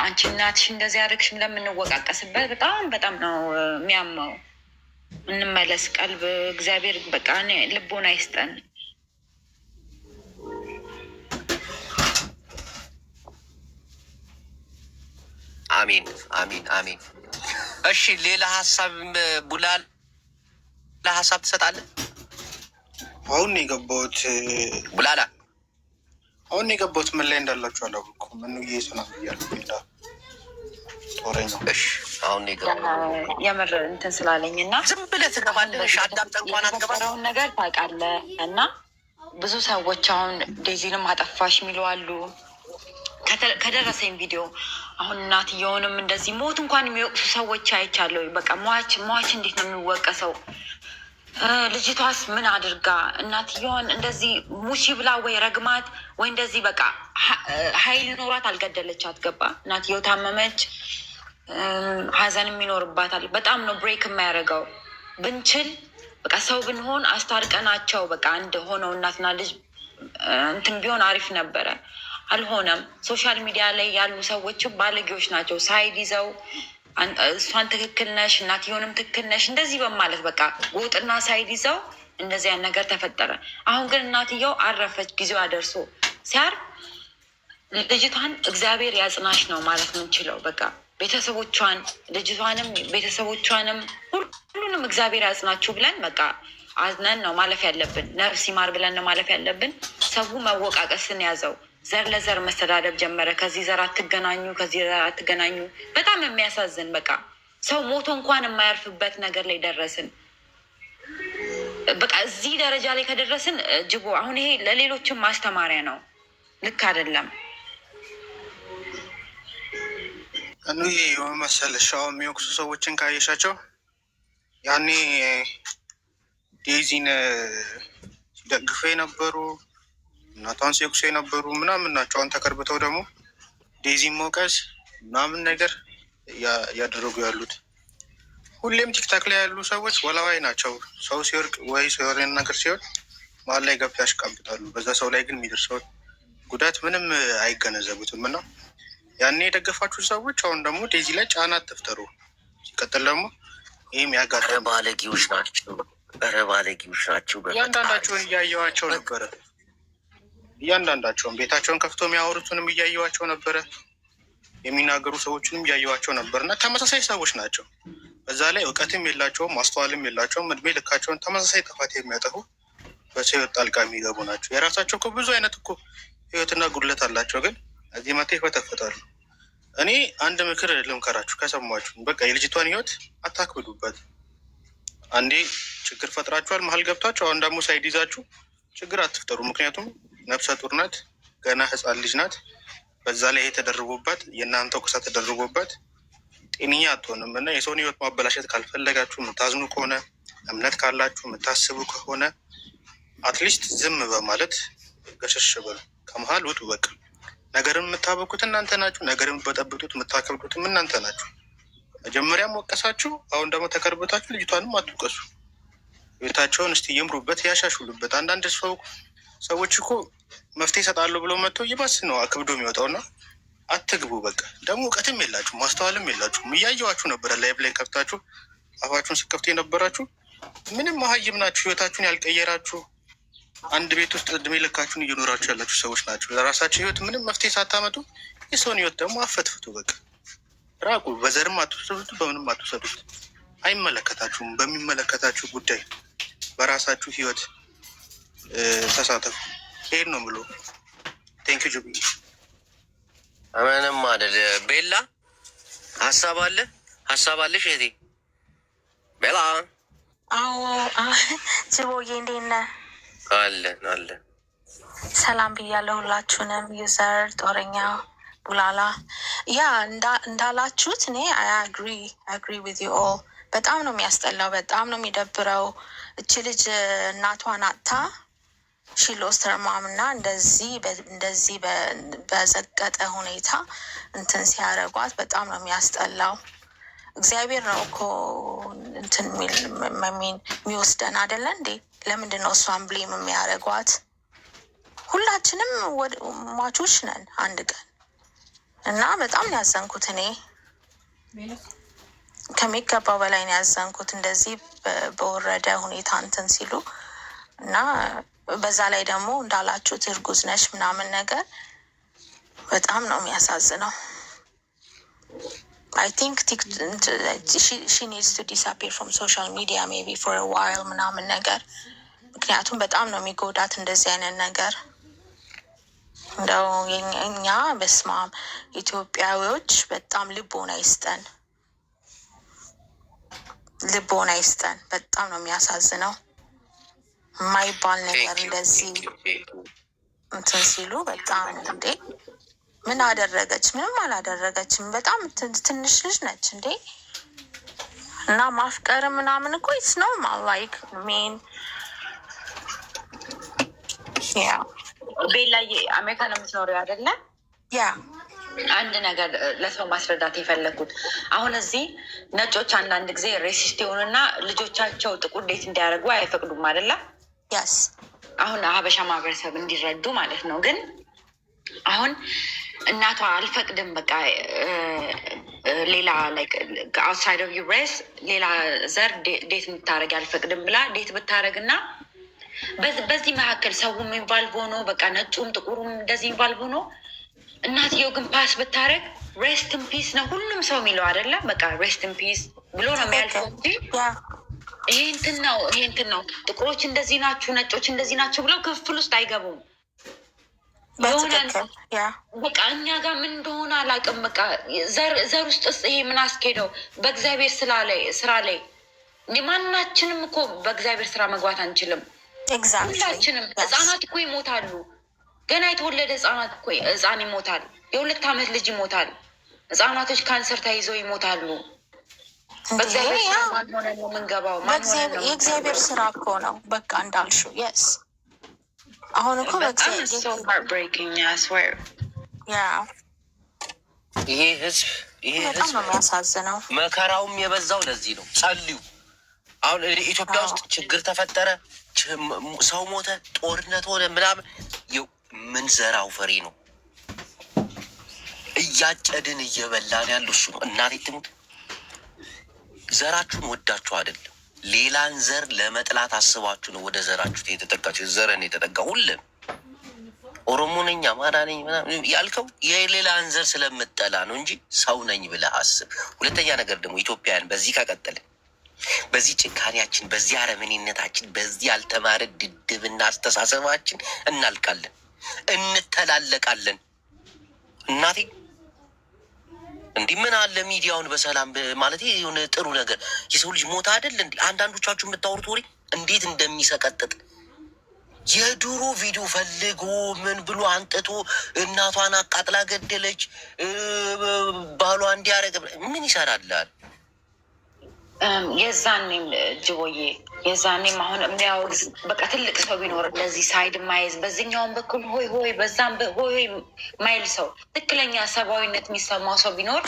አንቺ እናትሽ እንደዚህ ያደረግሽም ለምንወቃቀስበት በጣም ነው የሚያመው። እንመለስ። ቀልብ እግዚአብሔር በቃ ልቦና አይስጠን። አሚን አሚን አሚን። እሺ ሌላ ሀሳብ ቡላል ለሀሳብ ትሰጣለህ? አሁን የገባሁት ቡላላ አሁን የገባሁት ምን ላይ እንዳላችሁ አላውቅም። ምን እየሰናም እያለሁ ጦረኛው አሁን የምር እንትን ስላለኝ እና ዝም ብለህ ትገባለህ። አዳምጠህ እንኳን የተፈጠረውን ነገር ታውቃለህ። እና ብዙ ሰዎች አሁን ዴዚንም አጠፋሽ የሚሉ አሉ። ከደረሰኝ ቪዲዮ አሁን እናትየውንም እንደዚህ ሞት እንኳን የሚወቅሱ ሰዎች አይቻለሁ። በቃ ሟች እንዴት ነው የሚወቀሰው? ልጅቷስ ምን አድርጋ እናትየውን እንደዚህ ሙሺ ብላ ወይ ረግማት ወይ እንደዚህ በቃ ኃይል ኖሯት አልገደለቻት። ገባ? እናትየው ታመመች፣ ሀዘንም ይኖርባታል። በጣም ነው ብሬክ የሚያደርገው። ብንችል በቃ ሰው ብንሆን አስታርቀናቸው በቃ አንድ ሆነው እናትና ልጅ እንትን ቢሆን አሪፍ ነበረ። አልሆነም። ሶሻል ሚዲያ ላይ ያሉ ሰዎችም ባለጌዎች ናቸው። ሳይድ ይዘው እሷን ትክክል ነሽ እናትየውንም ትክክል ነሽ እንደዚህ በማለት በቃ ጎጥና ሳይድ ይዘው እንደዚህ ያን ነገር ተፈጠረ። አሁን ግን እናትየው አረፈች፣ ጊዜዋ ደርሶ ሲያርፍ ልጅቷን እግዚአብሔር ያጽናሽ ነው ማለት ምንችለው። በቃ ቤተሰቦቿን ልጅቷንም ቤተሰቦቿንም ሁሉንም እግዚአብሔር ያጽናችሁ ብለን በቃ አዝነን ነው ማለፍ ያለብን። ነፍስ ይማር ብለን ነው ማለፍ ያለብን። ሰው መወቃቀስን ያዘው። ዘር ለዘር መስተዳደብ ጀመረ። ከዚህ ዘር አትገናኙ፣ ከዚህ ዘር አትገናኙ። በጣም የሚያሳዝን በቃ ሰው ሞቶ እንኳን የማያርፍበት ነገር ላይ ደረስን። በቃ እዚህ ደረጃ ላይ ከደረስን ጅቦ አሁን ይሄ ለሌሎችም ማስተማሪያ ነው። ልክ አይደለም። ይሄ መሰለሽ አሁን የሚወቅሱ ሰዎችን ካየሻቸው ያኔ ዴዚን ሲደግፉ የነበሩ እናቷን ሲወቅሱ የነበሩ ምናምን ናቸው። አሁን ተቀርብተው ደግሞ ዴዚን መውቀስ ምናምን ነገር እያደረጉ ያሉት። ሁሌም ቲክታክ ላይ ያሉ ሰዎች ወላዋይ ናቸው። ሰው ሲወርቅ ወይ ሰው የሆነ ነገር ሲሆን መሀል ላይ ገብተው ያሽቃብጣሉ። በዛ ሰው ላይ ግን የሚደርሰው ጉዳት ምንም አይገነዘቡትም። እና ያኔ የደገፋችሁ ሰዎች አሁን ደግሞ ዴዚ ላይ ጫና አትፍጠሩ። ሲቀጥል ደግሞ ይህም ያጋጠመ ባለጌዎች ናቸው። ባለጌዎች ናቸው። እያንዳንዳቸውን እያየዋቸው ነበረ። እያንዳንዳቸውን ቤታቸውን ከፍቶ የሚያወሩትንም እያየዋቸው ነበረ። የሚናገሩ ሰዎችንም እያየዋቸው ነበር። እና ተመሳሳይ ሰዎች ናቸው። በዛ ላይ እውቀትም የላቸውም፣ ማስተዋልም የላቸውም። እድሜ ልካቸውን ተመሳሳይ ጥፋት የሚያጠፉ በሰው ህይወት ጣልቃ የሚገቡ ናቸው። የራሳቸው እኮ ብዙ አይነት እኮ ህይወትና ጉድለት አላቸው። ግን እዚህ መቴ ይፈተፍታሉ። እኔ አንድ ምክር ልምከራችሁ ከሰማችሁ፣ በቃ የልጅቷን ህይወት አታክብዱበት። አንዴ ችግር ፈጥራችኋል፣ መሀል ገብታችሁ፣ አሁን ደግሞ ሳይድ ይዛችሁ ችግር አትፍጠሩ። ምክንያቱም ነፍሰ ጡር ናት፣ ገና ህፃን ልጅ ናት። በዛ ላይ ይሄ ተደርጎባት የእናንተ ቁሳ ተደርጎባት ጤንኛ አትሆንም። እና የሰውን ህይወት ማበላሸት ካልፈለጋችሁ፣ የምታዝኑ ከሆነ እምነት ካላችሁ፣ የምታስቡ ከሆነ አትሊስት ዝም በማለት ገሸሽ በሉ፣ ከመሀል ውጡ። በቃ ነገርን የምታበቁት እናንተ ናችሁ። ነገርን የምትበጠብጡት የምታከብዱትም እናንተ ናችሁ። መጀመሪያም ወቀሳችሁ፣ አሁን ደግሞ ተከርበታችሁ። ልጅቷንም አትውቀሱ። ቤታቸውን እስቲ ይምሩበት፣ ያሻሽሉበት። አንዳንድ ሰዎች እኮ መፍትሄ ይሰጣሉ ብሎ መጥቶ ይባስ ነው አክብዶ የሚወጣው። እና አትግቡ። በቃ ደግሞ እውቀትም የላችሁ ማስተዋልም የላችሁም። እያየዋችሁ ነበረ ላይቭ ላይ ከፍታችሁ አፋችሁን ስከፍቱ የነበራችሁ ምንም መሀይም ናችሁ። ህይወታችሁን ያልቀየራችሁ አንድ ቤት ውስጥ እድሜ ልካችሁን እየኖራችሁ ያላችሁ ሰዎች ናቸው። ለራሳችሁ ህይወት ምንም መፍትሄ ሳታመጡ የሰውን ህይወት ደግሞ አፈትፍቱ። በቃ ራቁ። በዘርም አትውሰዱት፣ በምንም አትውሰዱት። አይመለከታችሁም። በሚመለከታችሁ ጉዳይ በራሳችሁ ህይወት ተሳተፉ። ይሄን ነው ብሎ ቴንኪ ጁቢ። ምንም አይደል። ቤላ ሀሳብ አለ? ሀሳብ አለሽ እህቴ ቤላ? አዎ ጅቦዬ እንዴት ነህ? አለ ሰላም ብያለሁ ሁላችሁንም። ዩዘር ጦረኛ ቡላላ ያ እንዳላችሁት እኔ አግሪ ዊዝ ዩ ኦል። በጣም ነው የሚያስጠላው፣ በጣም ነው የሚደብረው። እች ልጅ እናቷን አጥታ ሺሎስተር ማም እና እንደዚህ በዘቀጠ ሁኔታ እንትን ሲያደርጓት በጣም ነው የሚያስጠላው። እግዚአብሔር ነው እኮ እንትን የሚወስደን አይደለ እንዴ? ለምንድን ነው እሷን ብሌም የሚያደርጓት? ሁላችንም ሟቾች ነን አንድ ቀን እና በጣም ነው ያዘንኩት። እኔ ከሚገባው በላይ ነው ያዘንኩት እንደዚህ በወረደ ሁኔታ እንትን ሲሉ እና በዛ ላይ ደግሞ እንዳላችሁት እርጉዝ ነሽ ምናምን ነገር በጣም ነው የሚያሳዝነው። I think she needs to disappear from social media maybe for a while ምናምን ነገር ምክንያቱም በጣም ነው የሚጎዳት እንደዚህ አይነት ነገር። እንደው እኛ በስማም ኢትዮጵያዊዎች በጣም ልቦና ይስጠን። በጣም ነው የሚያሳዝነው። የማይባል ነገር እንደዚህ እንትን ሲሉ በጣም እንዴ! ምን አደረገች? ምንም አላደረገችም። በጣም ትንሽ ልጅ ነች እንዴ! እና ማፍቀር ምናምን እኮ ኢትስ ኖርማል ላይክ ሜን ያ ቤላዬ አሜሪካ ነው የምትኖሪው አይደለ? ያ አንድ ነገር ለሰው ማስረዳት የፈለግኩት አሁን እዚህ ነጮች አንዳንድ ጊዜ ሬሲስት የሆኑና ልጆቻቸው ጥቁር ዴት እንዲያደርጉ አይፈቅዱም አይደለ? ያስ አሁን ሀበሻ ማህበረሰብ እንዲረዱ ማለት ነው። ግን አሁን እናቷ አልፈቅድም በቃ ሌላ አውትሳይድ ኦፍ ዩር ሬስ ሌላ ዘር ዴት እንድታደረግ አልፈቅድም ብላ ዴት ብታደረግ እና በዚህ መካከል ሰውም ኢንቫልቭ ሆኖ በቃ ነጩም ጥቁሩም እንደዚህ ኢንቫልቭ ሆኖ እናትየው ግን ፓስ ብታደረግ ሬስት ኢን ፒስ ነው ሁሉም ሰው የሚለው አይደለም። በቃ ሬስት ኢን ፒስ ብሎ ነው የሚያልፈው እንጂ ይሄ እንትን ነው ጥቁሮች እንደዚህ ናችሁ ነጮች እንደዚህ ናቸው ብለው ክፍል ውስጥ አይገቡም። በቃ እኛ ጋር ምን እንደሆነ አላውቅም። በቃ ዘር ውስጥ ይሄ ምን አስኬደው በእግዚአብሔር ስራ ላይ ማናችንም እኮ በእግዚአብሔር ስራ መግባት አንችልም። ሁላችንም ህጻናት እኮ ይሞታሉ። ገና የተወለደ ህጻን ይሞታል። የ2 ዓመት ልጅ ይሞታል። ህጻናቶች ካንሰር ተይዘው ይሞታሉ። በእግዚአብሔር ስራ ማን ሆነ ነው የምንገባው? የእግዚአብሔር ስራ እኮ ነው። በቃ እንዳልሽው የስ አሁን እኮ ይሄ ህዝብ በጣም ነው የሚያሳዝነው። መከራውም የበዛው ለዚህ ነው። ጸልዩ። አሁን ኢትዮጵያ ውስጥ ችግር ተፈጠረ፣ ሰው ሞተ፣ ጦርነት ሆነ ምናምን ምን ዘራው ፍሬ ነው እያጨድን እየበላን ያሉ እሱ ነው። እናቴ ትሙት ዘራችሁን ወዳችሁ አይደለም ሌላን ዘር ለመጥላት አስባችሁ ነው ወደ ዘራችሁ የተጠቃችሁ። ዘረን የተጠቃ ሁሉም ኦሮሞ ነኝ አማራ ነኝ ያልከው የሌላን ዘር ስለምጠላ ነው እንጂ ሰው ነኝ ብለህ አስብ። ሁለተኛ ነገር ደግሞ ኢትዮጵያውያን በዚህ ከቀጠለ በዚህ ጭካኔያችን፣ በዚህ አረመኔነታችን፣ በዚህ ያልተማረ ድድብና አስተሳሰባችን እናልቃለን፣ እንተላለቃለን። እናቴ እንዲህ ምን አለ ሚዲያውን በሰላም ማለት የሆነ ጥሩ ነገር የሰው ልጅ ሞታ አይደል እንዲ አንዳንዶቻችሁ የምታወሩት ወሬ እንዴት እንደሚሰቀጥጥ የድሮ ቪዲዮ ፈልጎ ምን ብሎ አንጥቶ እናቷን አቃጥላ ገደለች ባሏ እንዲያረግ ምን ይሰራላል? የዛኔም ጅቦዬ የዛኔም አሁን የሚያወግዝ በቃ ትልቅ ሰው ቢኖር እንደዚህ ሳይድ ማይዝ በዚህኛውን በኩል ሆይ ሆይ በዛም ሆይ ማይል ሰው ትክክለኛ ሰብአዊነት የሚሰማው ሰው ቢኖር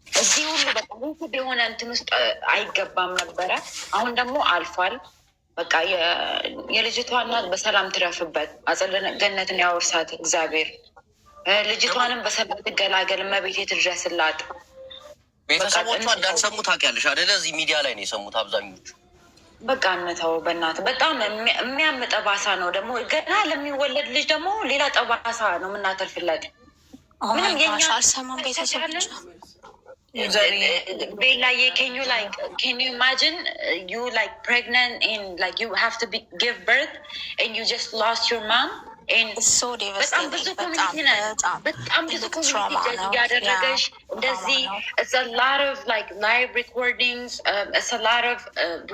እዚህ ሁሉ በቃ ውስድ የሆነ እንትን ውስጥ አይገባም ነበረ። አሁን ደግሞ አልፏል። በቃ የልጅቷ እናት በሰላም ትረፍበት፣ አጸደ ገነትን ያወርሳት እግዚአብሔር። ልጅቷንም በሰላም ትገላገል፣ እመቤቴ ትድረስላት። ቤተሰቦቿ እንዳልሰሙ ታውቂያለሽ አይደለ? እዚህ ሚዲያ ላይ ነው የሰሙት አብዛኞቹ። በቃ እነተው በእናትህ በጣም የሚያም ጠባሳ ነው። ደግሞ ገና ለሚወለድ ልጅ ደግሞ ሌላ ጠባሳ ነው የምናተርፍለት። ምንም የኛ አልሰማም ቤተሰቦቿ ቤላዬ can you imagine you like pregnant and like you have to give birth and you just lost your mom and በጣም ብዙ ኮሚኒቲ በጣም ብዙ ኮሚኒቲ እያደረገሽ እንደዚህ it's a lot of like live recordings it's a lot of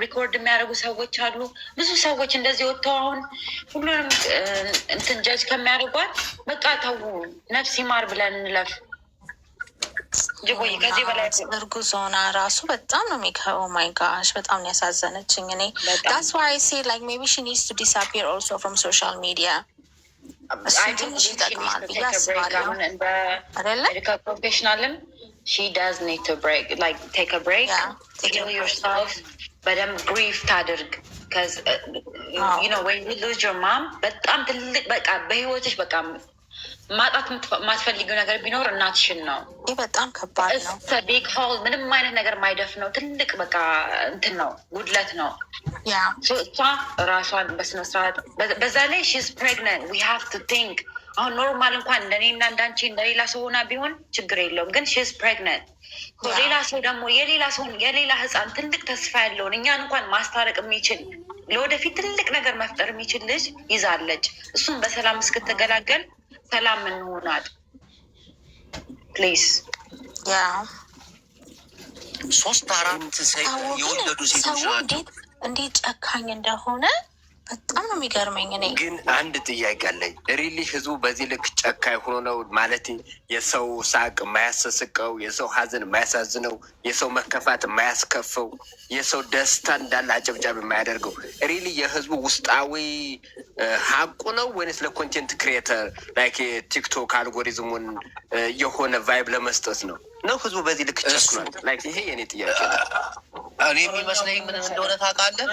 record የሚያደርጉ ሰዎች አሉ። ብዙ ሰዎች እንደዚህ ወጥተው አሁን ሁሉንም እንትን ጀጅ ከሚያደርጓት በቃ ተው ነፍስ ይማር ብለን እንለፍ። ጅቦይ ከዚህ በላይ እርጉዝ ሆና ራሱ በጣም ነው የሚገርመው። ማይ ጋሽ በጣም ነው ያሳዘነችኝ። እኔ ዳትስ ዋይ አይ ሴ ላይክ ሜቢ ሺ ኒድስ ቱ ዲስአፒር ኦልሶ ፍሮም ሶሻል ሚዲያ። እሱ ትንሽ ይጠቅማል ብዬ አስባለሁ። አይደለ ፕሮፌሽናልም ሺ ዳዝ ኒድ ቱ ብሬክ ላይክ ቴክ አ ብሬክ ሂል ዮርሰልፍ በደንብ ግሪፍ ታድርግ። ወይ ሉዝ ዮር ማም በጣም ትልቅ በቃ በህይወትሽ በቃ ማጣት የማትፈልጊው ነገር ቢኖር እናትሽን ነው። ይህ በጣም ከባድ ነው። ቢግ ሆል ምንም አይነት ነገር ማይደፍ ነው። ትልቅ በቃ እንትን ነው፣ ጉድለት ነው። እሷ ራሷን በስነስርዓት በዛ ላይ ሺዝ ፕሬግነንት ዊ ሃቭ ቱ ቲንክ። አሁን ኖርማል እንኳን እንደኔና እንዳንቺ እንደሌላ ሰው ሆና ቢሆን ችግር የለውም፣ ግን ሺዝ ፕሬግነንት ሌላ ሰው ደግሞ የሌላ ህፃን ትልቅ ተስፋ ያለውን እኛን እንኳን ማስታረቅ የሚችል ለወደፊት ትልቅ ነገር መፍጠር የሚችል ልጅ ይዛለች። እሱም በሰላም እስክትገላገል ሰላም እንሆናል ፕሊዝ። 3-4 የወለዱ ሴቶች ናቸው። እንዴት ጨካኝ እንደሆነ በጣም ነው የሚገርመኝ። እኔ ግን አንድ ጥያቄ አለኝ። ሪሊ ህዝቡ በዚህ ልክ ጨካኝ ሆኖ ነው ማለት የሰው ሳቅ የማያሰስቀው፣ የሰው ሀዘን የማያሳዝነው፣ የሰው መከፋት የማያስከፈው፣ የሰው ደስታ እንዳለ አጨብጫብ የማያደርገው ሪሊ የህዝቡ ውስጣዊ ሀቁ ነው ወይንስ ለኮንቴንት ክሪኤተር ላይክ ቲክቶክ አልጎሪዝሙን የሆነ ቫይብ ለመስጠት ነው? ህዝቡ በዚህ ልክ ጨክኗል? ላይክ ይሄ የኔ ጥያቄ ነው። እኔ የሚመስለኝ ምን እንደሆነ ታውቃለህ?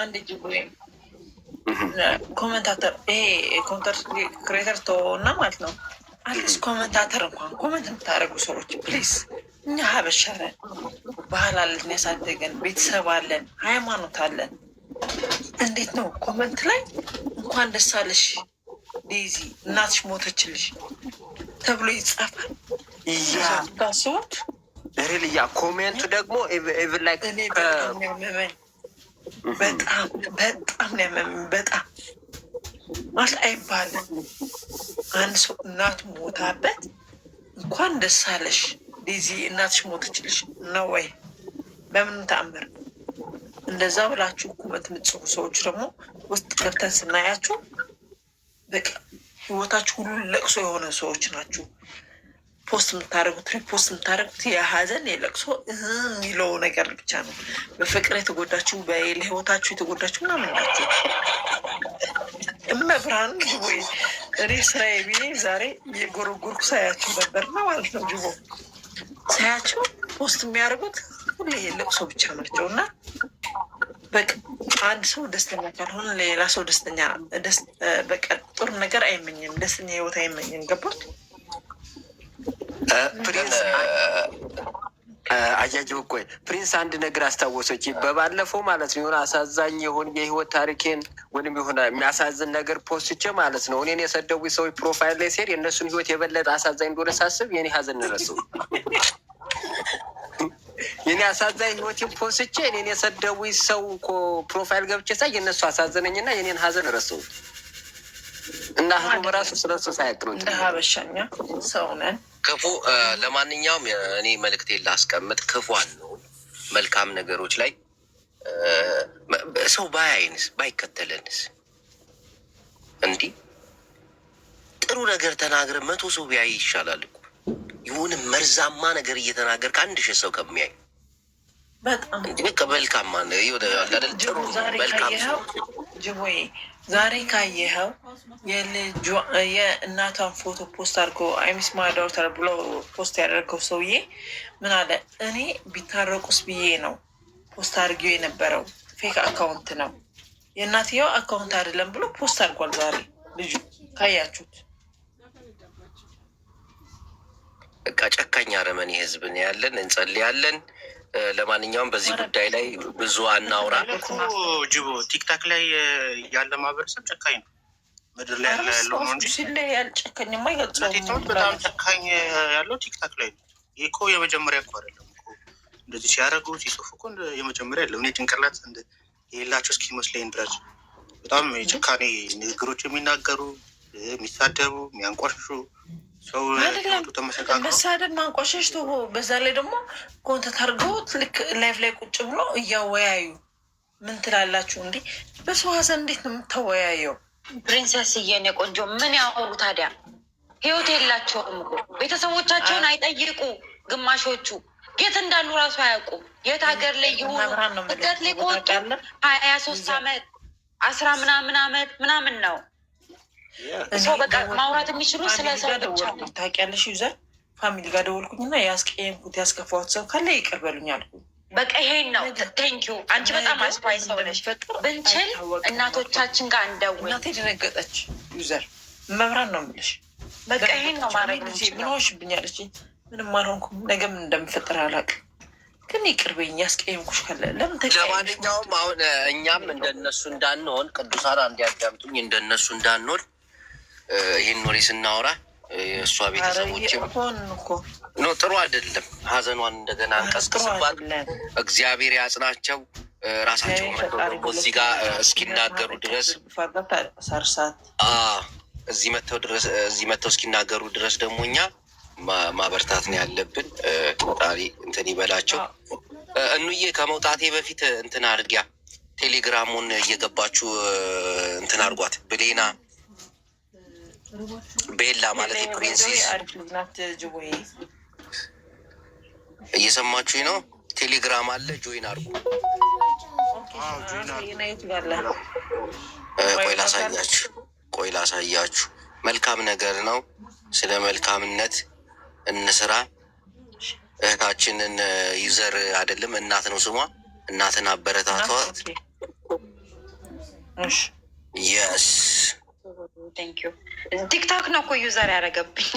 ኮመንታተር ይሄ ኮንተንት ክሬተር ተወውና ማለት ነው። አዲስ ኮመንታተር እንኳን ኮመንት የምታደርጉ ሰዎች ፕሊዝ፣ እኛ ሀበሻ ነን፣ ባህል አለን፣ ያሳደገን ቤተሰብ አለን፣ ሃይማኖት አለን። እንዴት ነው ኮመንት ላይ እንኳን ደስ አለሽ ዴዚ እናትሽ ሞተችልሽ ተብሎ ይጻፋል? ታስቡት ሪልያ ኮሜንቱ ደግሞ ኢቭን ላይክ እኔ በጣም ያመመኝ በጣም ነው ያመመኝ። በጣም ማለት አይባልም። አንድ ሰው እናቱ ሞታበት እንኳን ደስ አለሽ ዴዚ እናትሽ ሞተችልሽ ነው ወይ? በምንም ተአምር እንደዛ ብላችሁ ኮመንት የምትጽፉ ሰዎች ደግሞ ውስጥ ገብተን ስናያችሁ በቃ ህይወታችሁ ሁሉ ለቅሶ የሆነ ሰዎች ናችሁ። ፖስት የምታደርጉት ሪፖስት የምታደርጉት የሀዘን የለቅሶ የሚለው ነገር ብቻ ነው። በፍቅር የተጎዳችሁ በህይወታችሁ የተጎዳችሁ ምናምን ናችሁ። እመብርሃን ወይ እኔ ስራዬ ብዬ ዛሬ የጎረጎርኩ ሳያችሁ ነበርና ማለት ነው። ጅቦ ሳያቸው ፖስት የሚያደርጉት ሁሌ ለቅሶ ብቻ ናቸው። እና በቃ አንድ ሰው ደስተኛ ካልሆነ ሌላ ሰው ደስተኛ በቃ ጥሩ ነገር አይመኝም፣ ደስተኛ ህይወት አይመኝም። ገባል? ፕሪንስ አያጅብ ቆይ ፕሪንስ አንድ ነገር አስታወሰች። በባለፈው ማለት ነው የሆነ አሳዛኝ የሆን የህይወት ታሪኬን ወይም የሆነ የሚያሳዝን ነገር ፖስትቼ ማለት ነው እኔን የሰደቡ ሰዎች ፕሮፋይል ላይ ሲሄድ የእነሱን ህይወት የበለጠ አሳዛኝ እንደሆነ ሳስብ የኔ ሀዘን ረሰው። የኔ አሳዛኝ ህይወቴን ፖስትቼ እኔን የሰደቡ ሰው ፕሮፋይል ገብቼ ሳይ የእነሱ አሳዘነኝና የኔን ሀዘን ረሰው። እና ህዝቡ በራሱ ስለሱ ሳያቅ ነው እንደ ሀበሻኛ ሰው ነን ክፉ። ለማንኛውም እኔ መልእክቴን ላስቀምጥ። ክፉ አለው መልካም ነገሮች ላይ ሰው ባያይንስ ባይከተለንስ? እንዲህ ጥሩ ነገር ተናግረ 100 ሰው ቢያይ ይሻላል እኮ። የሆነ መርዛማ ነገር እየተናገር ከ1000 ሰው ከሚያይ በጣም በቃ መልካም አይደል? ጥሩ መልካም ሰው ጅቦዬ ዛሬ ካየኸው የእናቷን ፎቶ ፖስት አድርጎ አይሚስ ማይ ዶተር ብሎ ፖስት ያደረገው ሰውዬ ምን አለ? እኔ ቢታረቁስ ብዬ ነው ፖስት አድርጌው የነበረው ፌክ አካውንት ነው የእናትየው አካውንት አይደለም ብሎ ፖስት አድርጓል። ዛሬ ልጁ ካያችሁት በቃ ጨካኝ አረመኔ ህዝብ ነው ያለን። እንጸልያለን። ለማንኛውም በዚህ ጉዳይ ላይ ብዙ አናውራ። ጅቦ ቲክታክ ላይ ያለ ማህበረሰብ ጨካኝ ነው። ምድር ላይ ያለው ነው እንጂ ያልጨካኝማ አይገልጸውም። በጣም ጨካኝ ያለው ቲክታክ ላይ ነው። ይህ እኮ የመጀመሪያ እኮ አይደለም እኮ እንደዚህ ሲያደርጉ ሲጽፉ እኮ የመጀመሪያ የለም። እኔ ጭንቅላት የሌላቸው እስኪመስለኝ ድረስ በጣም የጭካኔ ንግግሮች የሚናገሩ የሚሳደቡ፣ የሚያንቋሽሹ ሰው መሳደብ ማንቋሸሽ ቶ በዛ ላይ ደግሞ ኮንተንት አድርገውት ልክ ላይፍ ላይ ቁጭ ብሎ እያወያዩ ምን ትላላችሁ? እንዲህ በሰው ሀዘን እንዴት ነው የምታወያየው? ፕሪንሰስዬን የቆንጆ ምን ያወሩ ታዲያ? ህይወት የላቸውም እኮ ቤተሰቦቻቸውን አይጠይቁ። ግማሾቹ የት እንዳሉ ራሱ አያውቁም። የት ሀገር ላይ የሆኑ ስደት ላይ ከወጡ 23 ዓመት 10 ምናምን ዓመት ምናምን ነው ሰው በቃ ማውራት የሚችሉ ስለ ሰው ብቻ ነው። ታውቂያለሽ ዩዘር ፋሚሊ ጋር ደወልኩኝና ያስቀየምኩት ያስከፋሁት ሰው ካለ ይቅር በሉኝ አልኩኝ። በቃ ይሄን ነው። ቴንኪዩ አንቺ በጣም አስፋይ ሰው ነሽ። ብንችል እናቶቻችን ጋር እንደውል። እናቴ ደነገጠች። ዩዘር መብራን ነው የምልሽ። በቃ ይሄን ነው ማድረግ ምን ሆንሽብኛለች። ምንም አልሆንኩም። ነገ ምን እንደምፈጠር አላውቅም፣ ግን ይቅር በይኝ ያስቀየምኩሽ ካለ። ለምን ለማንኛውም አሁን እኛም እንደነሱ እንዳንሆን ቅዱሳን እንዲያዳምጡኝ እንደነሱ እንዳንሆን ይህን ወሬ ስናወራ የእሷ ቤተሰቦችም ኖ ጥሩ አይደለም። ሀዘኗን እንደገና እንቀስቅስባት። እግዚአብሔር ያጽናቸው። ራሳቸው እዚህ ጋር እስኪናገሩ ድረስ እዚህ መጥተው እስኪናገሩ ድረስ ደግሞ እኛ ማበርታት ነው ያለብን። ጣሪ እንትን ይበላቸው። እኑዬ ከመውጣቴ በፊት እንትን አድርጊያ ቴሌግራሙን እየገባችሁ እንትን አድርጓት። ብሌና ቤላ ማለት ፕሪንሲስ እየሰማችሁኝ ነው? ቴሌግራም አለ፣ ጆይን አድርጉ። ቆይ ላሳያችሁ። መልካም ነገር ነው። ስለ መልካምነት እንስራ። እህታችንን ዩዘር አይደለም እናት ነው ስሟ። እናትን አበረታቷት። የስ ቲክቶክ ነው እኮ ዩዘር ያደረገብኝ።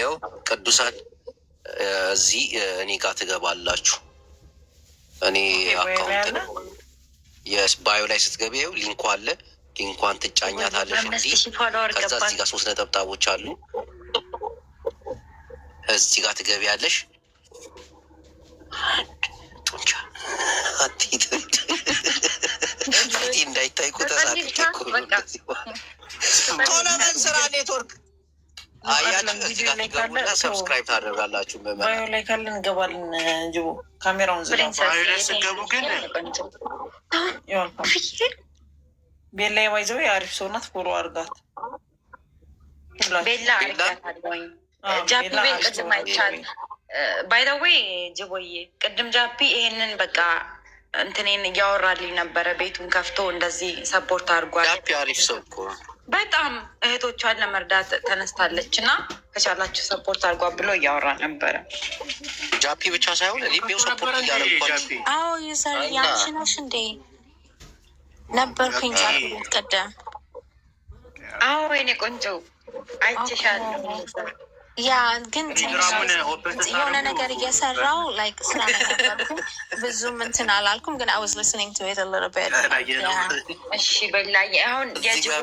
ያው ቅዱሳን እዚህ እኔ ጋር ትገባላችሁ። እኔ አካውንት የስ ባዮ ላይ ስትገቢ ይኸው ሊንኩ አለ። ሊንኳን ትጫኛታለሽ። እንዲህ ከዛ እዚህ ጋር 3 ነጠብጣቦች አሉ። እዚህ ጋር ትገቢያለሽ። ጡንቻ እንዳይታይ ቶሎ በስራ ኔትወርክ ሰብስክራይብ ታደርጋላችሁ። ባዮ ላይ ካለ እንገባለን። ጅቦ ካሜራውን ስገቡ ግን ቤላ የባይዘው የአሪፍ ሰው ናት። ፎሎ አድርጋት። ቤላ አድርጋታለኝ። ጃፒ ቤል ቅድም አይቻል ባይደዌይ ጅቦዬ ቅድም ጃፒ ይሄንን በቃ እንትኔን እያወራልኝ ነበረ። ቤቱን ከፍቶ እንደዚህ ሰፖርት አድርጓል። ጃፒ አሪፍ ሰው እኮ በጣም እህቶቿን ለመርዳት ተነስታለች እና ከቻላችሁ ሰፖርት አድርጓ ብሎ እያወራ ነበረ። ጃፒ ብቻ ሳይሆን እኔም ሰፖርት እያደረኳቸው። አዎ ዩዘር ያንቺ ነሽ እንዴ? ነበርኩኝ ጃፒ ቀደም። አዎ ወይኔ ቆንጆ አይቼሻለሁ። ያ ግን የሆነ ነገር እየሰራው ላይክ ስራ ነበርኩኝ። ብዙም እንትን አላልኩም፣ ግን I was listening to it a little bit. እሺ በላይ አሁን የጅቦ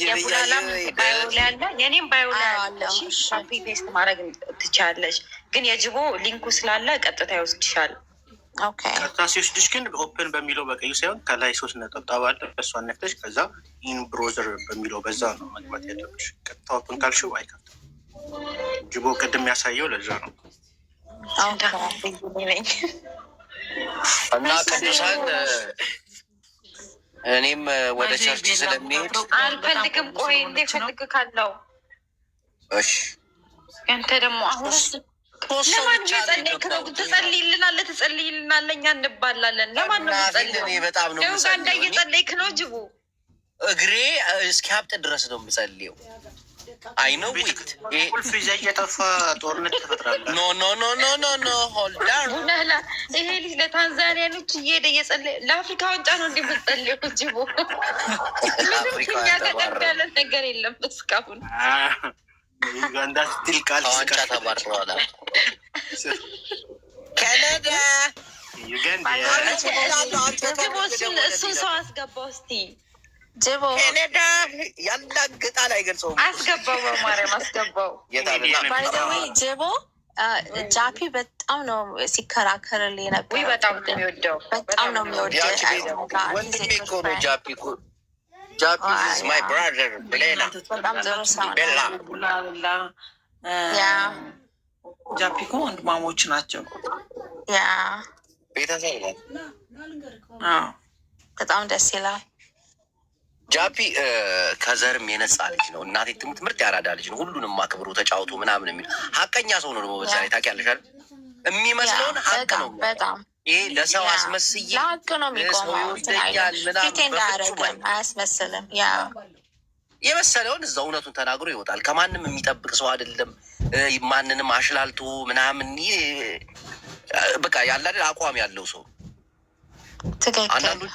የቡላላም ባዮ ላይ አለ፣ የኔም ባዮ ላይ አለ። እሺ ኮፒ ፔስት ማድረግ ትችያለሽ፣ ግን የጅቦ ሊንኩ ስላለ ቀጥታ ይወስድሻል። ኦኬ ቀጥታ ሲወስድሽ ግን ኦፕን በሚለው በቀዩ ሳይሆን ከላይ 3 ነጠብጣብ አለ። በእሷን ነክተሽ ከዛ ኢን ብሮዘር በሚለው በዛ ነው መግባት ያለብሽ። ቀጥታ ኦፕን ካልሽው አይከፍትም። ጅቦ ቅድም ያሳየው ለዛ ነው። እና ቅዱሳን እኔም ወደ ቸርች ስለሚሄድ አልፈልግም። ቆይ እንዴ ፈልግ ካለው እሺ፣ አንተ ደግሞ አሁን ለማን የጸለይክ ነው? ትጸልይልናለህ፣ ትጸልይልናለህ፣ እኛ እንባላለን። ለማን ነው የምጸልየው? በጣም ነው ጋንዳ እየጸለይክ ነው ጅቦ። እግሬ እስኪያብጥ ድረስ ነው የምጸልየው። አይ ነው ዊት ቁልፍ ይዘህ እየጠፋ ጦርነት ትፈጥራለህ። ኖ ኖ ኖ ኖ ኖ ኖ ሆልድ ዳውን። ይሄ ልጅ ለታንዛኒያኖች እየሄደ እየጸለየ ለአፍሪካ ዋንጫ ነው እንዲህ የምትጸልየው ጅቦ። ምንም እኛ ከቀብ ያለ ነገር የለም እስካሁን። ዩጋንዳ ስትል ቃል ዋንጫ ተባርረዋል። ካናዳ እሱን ሰው አስገባው እስቲ ጅቦ ካናዳ ያላግጣል። አይገልጸውም። አስገባው፣ በማርያም አስገባው። ባይ ዘ ዌይ ጅቦ ጃፒ በጣም ነው ሲከራከርልኝ ነበር። በጣም ነው የሚወደው፣ በጣም ነው የሚወደው። ወንድሜ እኮ ነው ጃፒ እኮ። ጃፒ ኢዝ ማይ ብራዘር። ብሌና በጣም ጥሩ ሰው ነው። ያ ጃፒ እኮ ወንድማሞች ናቸው። ያ ቤተሰብ ነው። በጣም ደስ ይላል። ጃፒ ከዘርም የነጻ ልጅ ነው። እናቴ ትምህርት ያራዳ ልጅ ነው። ሁሉንም አክብሮ ተጫውቶ ምናምን የሚል ሀቀኛ ሰው ነው። ደግሞ በዛ ላይ ታውቂያለሽ አይደል? የሚመስለውን ሀቅ ነው። በጣም ይሄ ለሰው አስመስዬ ለሀቅ ነው የሚቆመው። ይወደኛል ምናምን አያስመስልም። የመሰለውን እዛ እውነቱን ተናግሮ ይወጣል። ከማንም የሚጠብቅ ሰው አይደለም። ማንንም አሽላልቶ ምናምን በቃ ያለ አይደል አቋም ያለው ሰው። አንዳንዶች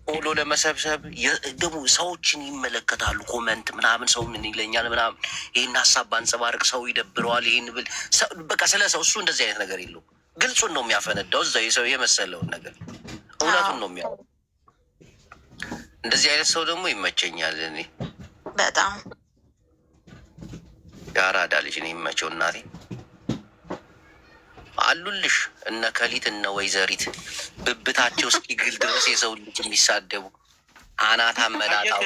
ፎሎ ለመሰብሰብ ደግሞ ሰዎችን ይመለከታሉ። ኮመንት ምናምን ሰው ምን ይለኛል ምናምን ይህን ሀሳብ ባንጸባርቅ ሰው ይደብረዋል። ይህን ብል በቃ ስለ ሰው እሱ እንደዚህ አይነት ነገር የለውም። ግልጹን ነው የሚያፈነዳው። እዛ የሰው የመሰለውን ነገር እውነቱን ነው የሚያ እንደዚህ አይነት ሰው ደግሞ ይመቸኛል። እኔ በጣም የአራዳ ልጅ ነው የሚመቸው። እናቴ አሉልሽ እነ ከሊት እነ ወይዘሪት ብብታቸው እስኪግል ድረስ የሰው ልጅ የሚሳደቡ አናት አመላጣው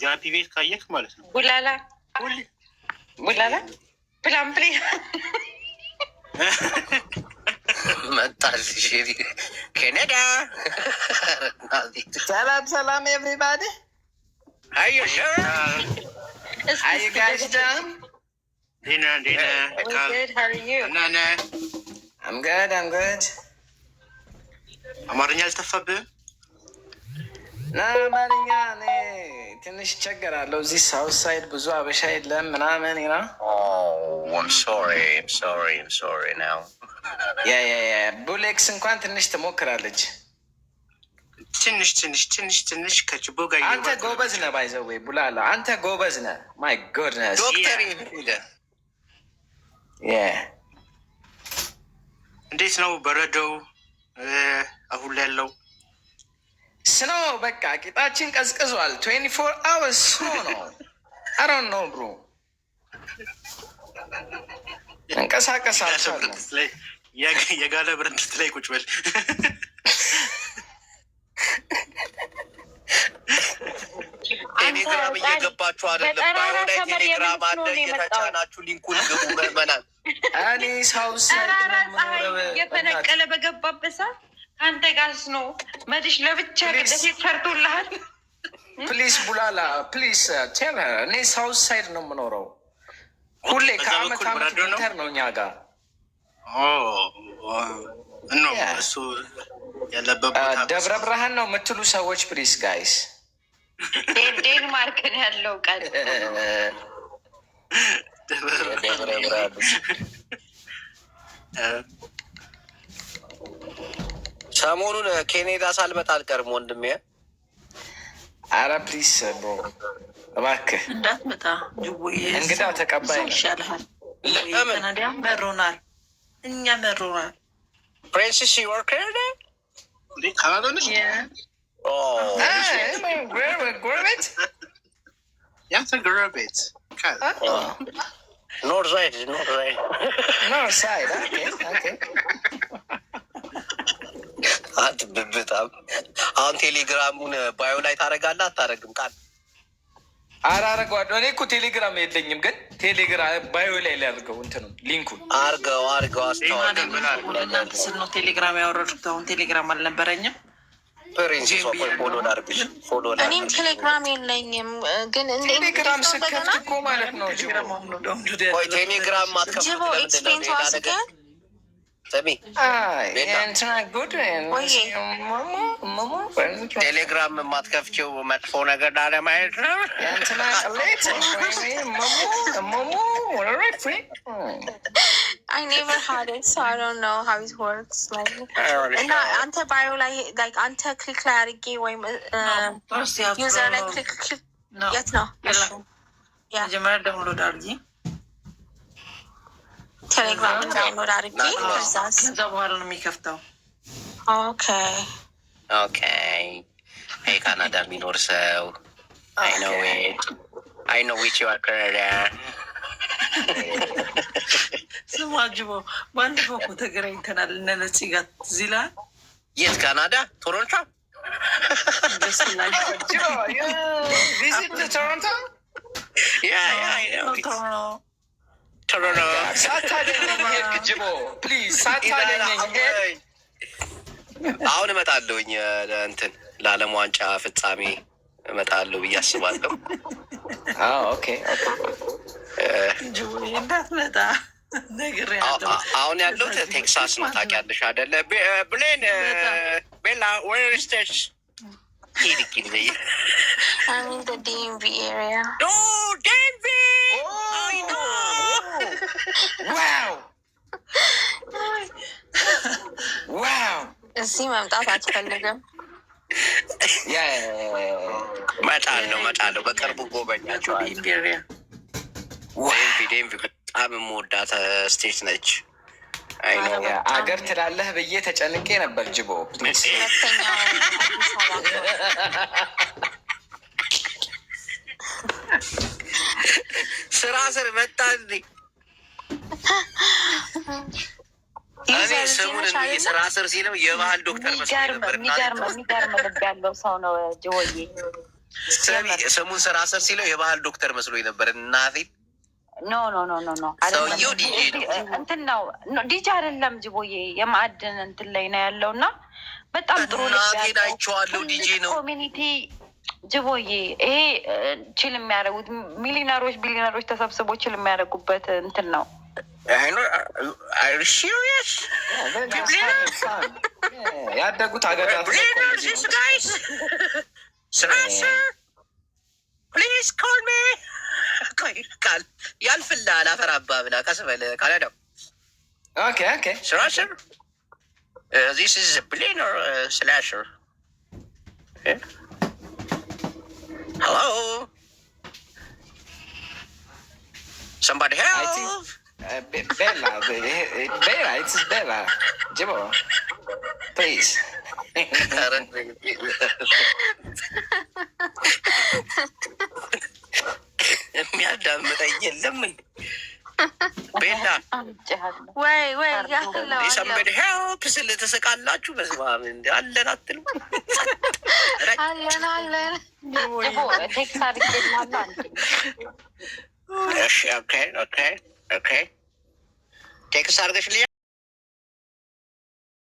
ጃፒ ቤት ካየክ ማለት ነው። ቡላላ ፕላን ፕሌ መጣልሽ ኬኔዳ። ሰላም ኤቭሪባዲ አማርኛ አልተፋብህም? አማርኛ እኔ ትንሽ ይቸገራለሁ። እዚህ ሳውት ሳይድ ብዙ አበሻ የለም ምናምን ና ቡሌክስ እንኳን ትንሽ ትሞክራለች። ትንሽ ከችቦ ጋር አንተ ጎበዝ ነህ። ባይዘዌ ቡላላ አንተ ጎበዝ ነህ። ማይ ጎድነስ ዶክተር እንዴት ነው በረዶው አሁን ላይ ያለው? ስኖ በቃ ቂጣችን ቀዝቅዟል። 24 hours ስኖ ነው። አሮን ነው ብሮ እንቀሳቀስ አልቻለም። የጋለ ብረንድት ላይ ቁጭ በል። ቴሌግራም እየገባችሁ አይደለም? ባይሆን ላይ ቴሌግራም አለ፣ እየተጫናችሁ ሊንኩን ግቡ። በመናል እኔ ሳውት ሳይድ የተነቀለ በገባበት ሰዓት ከአንተ ጋርስ ነው መድሽ ለብቻ ግደሴት ሰርቶልሃል። ፕሊስ ቡላላ ፕሊስ ቴል ሄር እኔ ሳውት ሳይድ ነው የምኖረው። ሁሌ ከአመት አመት ዊንተር ነው እኛ ጋር እሱ ያለበት ደብረ ብርሃን ነው የምትሉ ሰዎች ፕሊስ ጋይስ። ዴንማርክ ነው ያለው ቀን ሰሞኑን ኬኔዳ ሳልመጣ አልቀርም ወንድሜ። አረ ፕሊስ ብሮ እባክህ እንዳትመጣ ጅቦዬ። እንግዳ ተቀባይ ነው። ይሻልሃል። ካናዲያም መሮናል፣ እኛ መሮናል። ፕሪንስስ ዮርክ ካናዳ ነች። ጎረቤት ያንተ ጎረቤት ኖርዝ ሳይድ በጣም አሁን ቴሌግራሙን ባዮ ላይ ታደርጋለህ አታደርግም? ቃል አረጓለሁ። እኔ እኮ ቴሌግራም የለኝም፣ ግን ቴሌግራም ባዮ ላይ ሊያደርገው እንትኑ ሊንኩን አርገው እናንተ ስል ነው ቴሌግራም ያወረድኩት። አሁን ቴሌግራም አልነበረኝም። እኔም ቴሌግራም የለኝም፣ ግን ቴሌግራም ስከፍት እኮ ማለት ነው ቴሌግራም ጅቦ ኤክስፔንስ ዋስገ ቴሌግራም የማትከፍችው መጥፎ ነገር ላለማየት ነው። I never had it, so I don't know how it works. Like, እና አንተ ባዮ ላይ like አንተ ክሊክ ላይ አድርጌ ወይም ዩዘር ላይ ክሊክ የት ነው መጀመሪያ ዳውንሎድ አድርጊ፣ ቴሌግራም ዳውንሎድ አድርጌ ከዛ በኋላ ነው የሚከፍተው። ኦኬ ካናዳ የሚኖር ሰው I know which you are Canada ስማ ጅቦ፣ ባለፈው እኮ ተገናኝተናል እነ ነፂ ጋር እዚህ ይላል። የት ካናዳ? ቶሮንቶ አሁን እመጣለሁኝ እንትን ለዓለም ዋንጫ ፍጻሜ እመጣለሁ ብዬ አስባለሁ። ኦኬ እንዳትመጣ አሁን ያለው ቴክሳስ ነው ታውቂያለሽ አይደለ? ብሌን ቤላ ዌር ስቴሽ ሄድ ጊዜ I'm in the DMV area. ዴንቪ ዋው እዚህ መምጣት አትፈልግም? እመጣለሁ በቅርቡ ጎበኛቸዋለሁ። ዴንቪ በጣም የምወዳት ስቴት ነች። አገር ትላለህ ብዬ ተጨንቄ ነበር። ጅቦ ስራ ስር መጣ። እኔ ስሙን ስራ ስር ሲለው የባህል ዶክተር መስሎኝ ነበር። የሚገርም ልብ ያለው ሰው ነው ጅቦዬ። ስሙን ስራ ስር ሲለው የባህል ዶክተር መስሎኝ ነበር። እናቴን ኖ ሰውዬው ዲጄ እንትን ነው ዲጄ አይደለም ጅቦዬ፣ የማዕድን እንትን ላይ ነው ያለው እና በጣም ጥሩ እናቴን አይቼዋለሁ። ዲጄ ነው ኮሚኒቲ ጅቦዬ። ይሄ ችል የሚያደርጉት ቢሊነሮች ተሰብስቦ ችል የሚያደርጉበት እንትን ነው። ያደጉት ሀገራት ቃል ያልፍልሃል። አፈራባ ብላ ቀስ በል ካናዳው ስራሽር this is a plane or a slasher? Hello? Somebody help? Bella, it's Bella. Jibo, please. የሚያዳምጠኝ የለም። ቤላ ወይ ሰንበድ ሄልፕ ስል ትስቃላችሁ። በስመ አብ እንደ አለን አትልም። አለን ቴክስ አድርጌልሃለሁ። ቴክስ አድርገሽልኛል።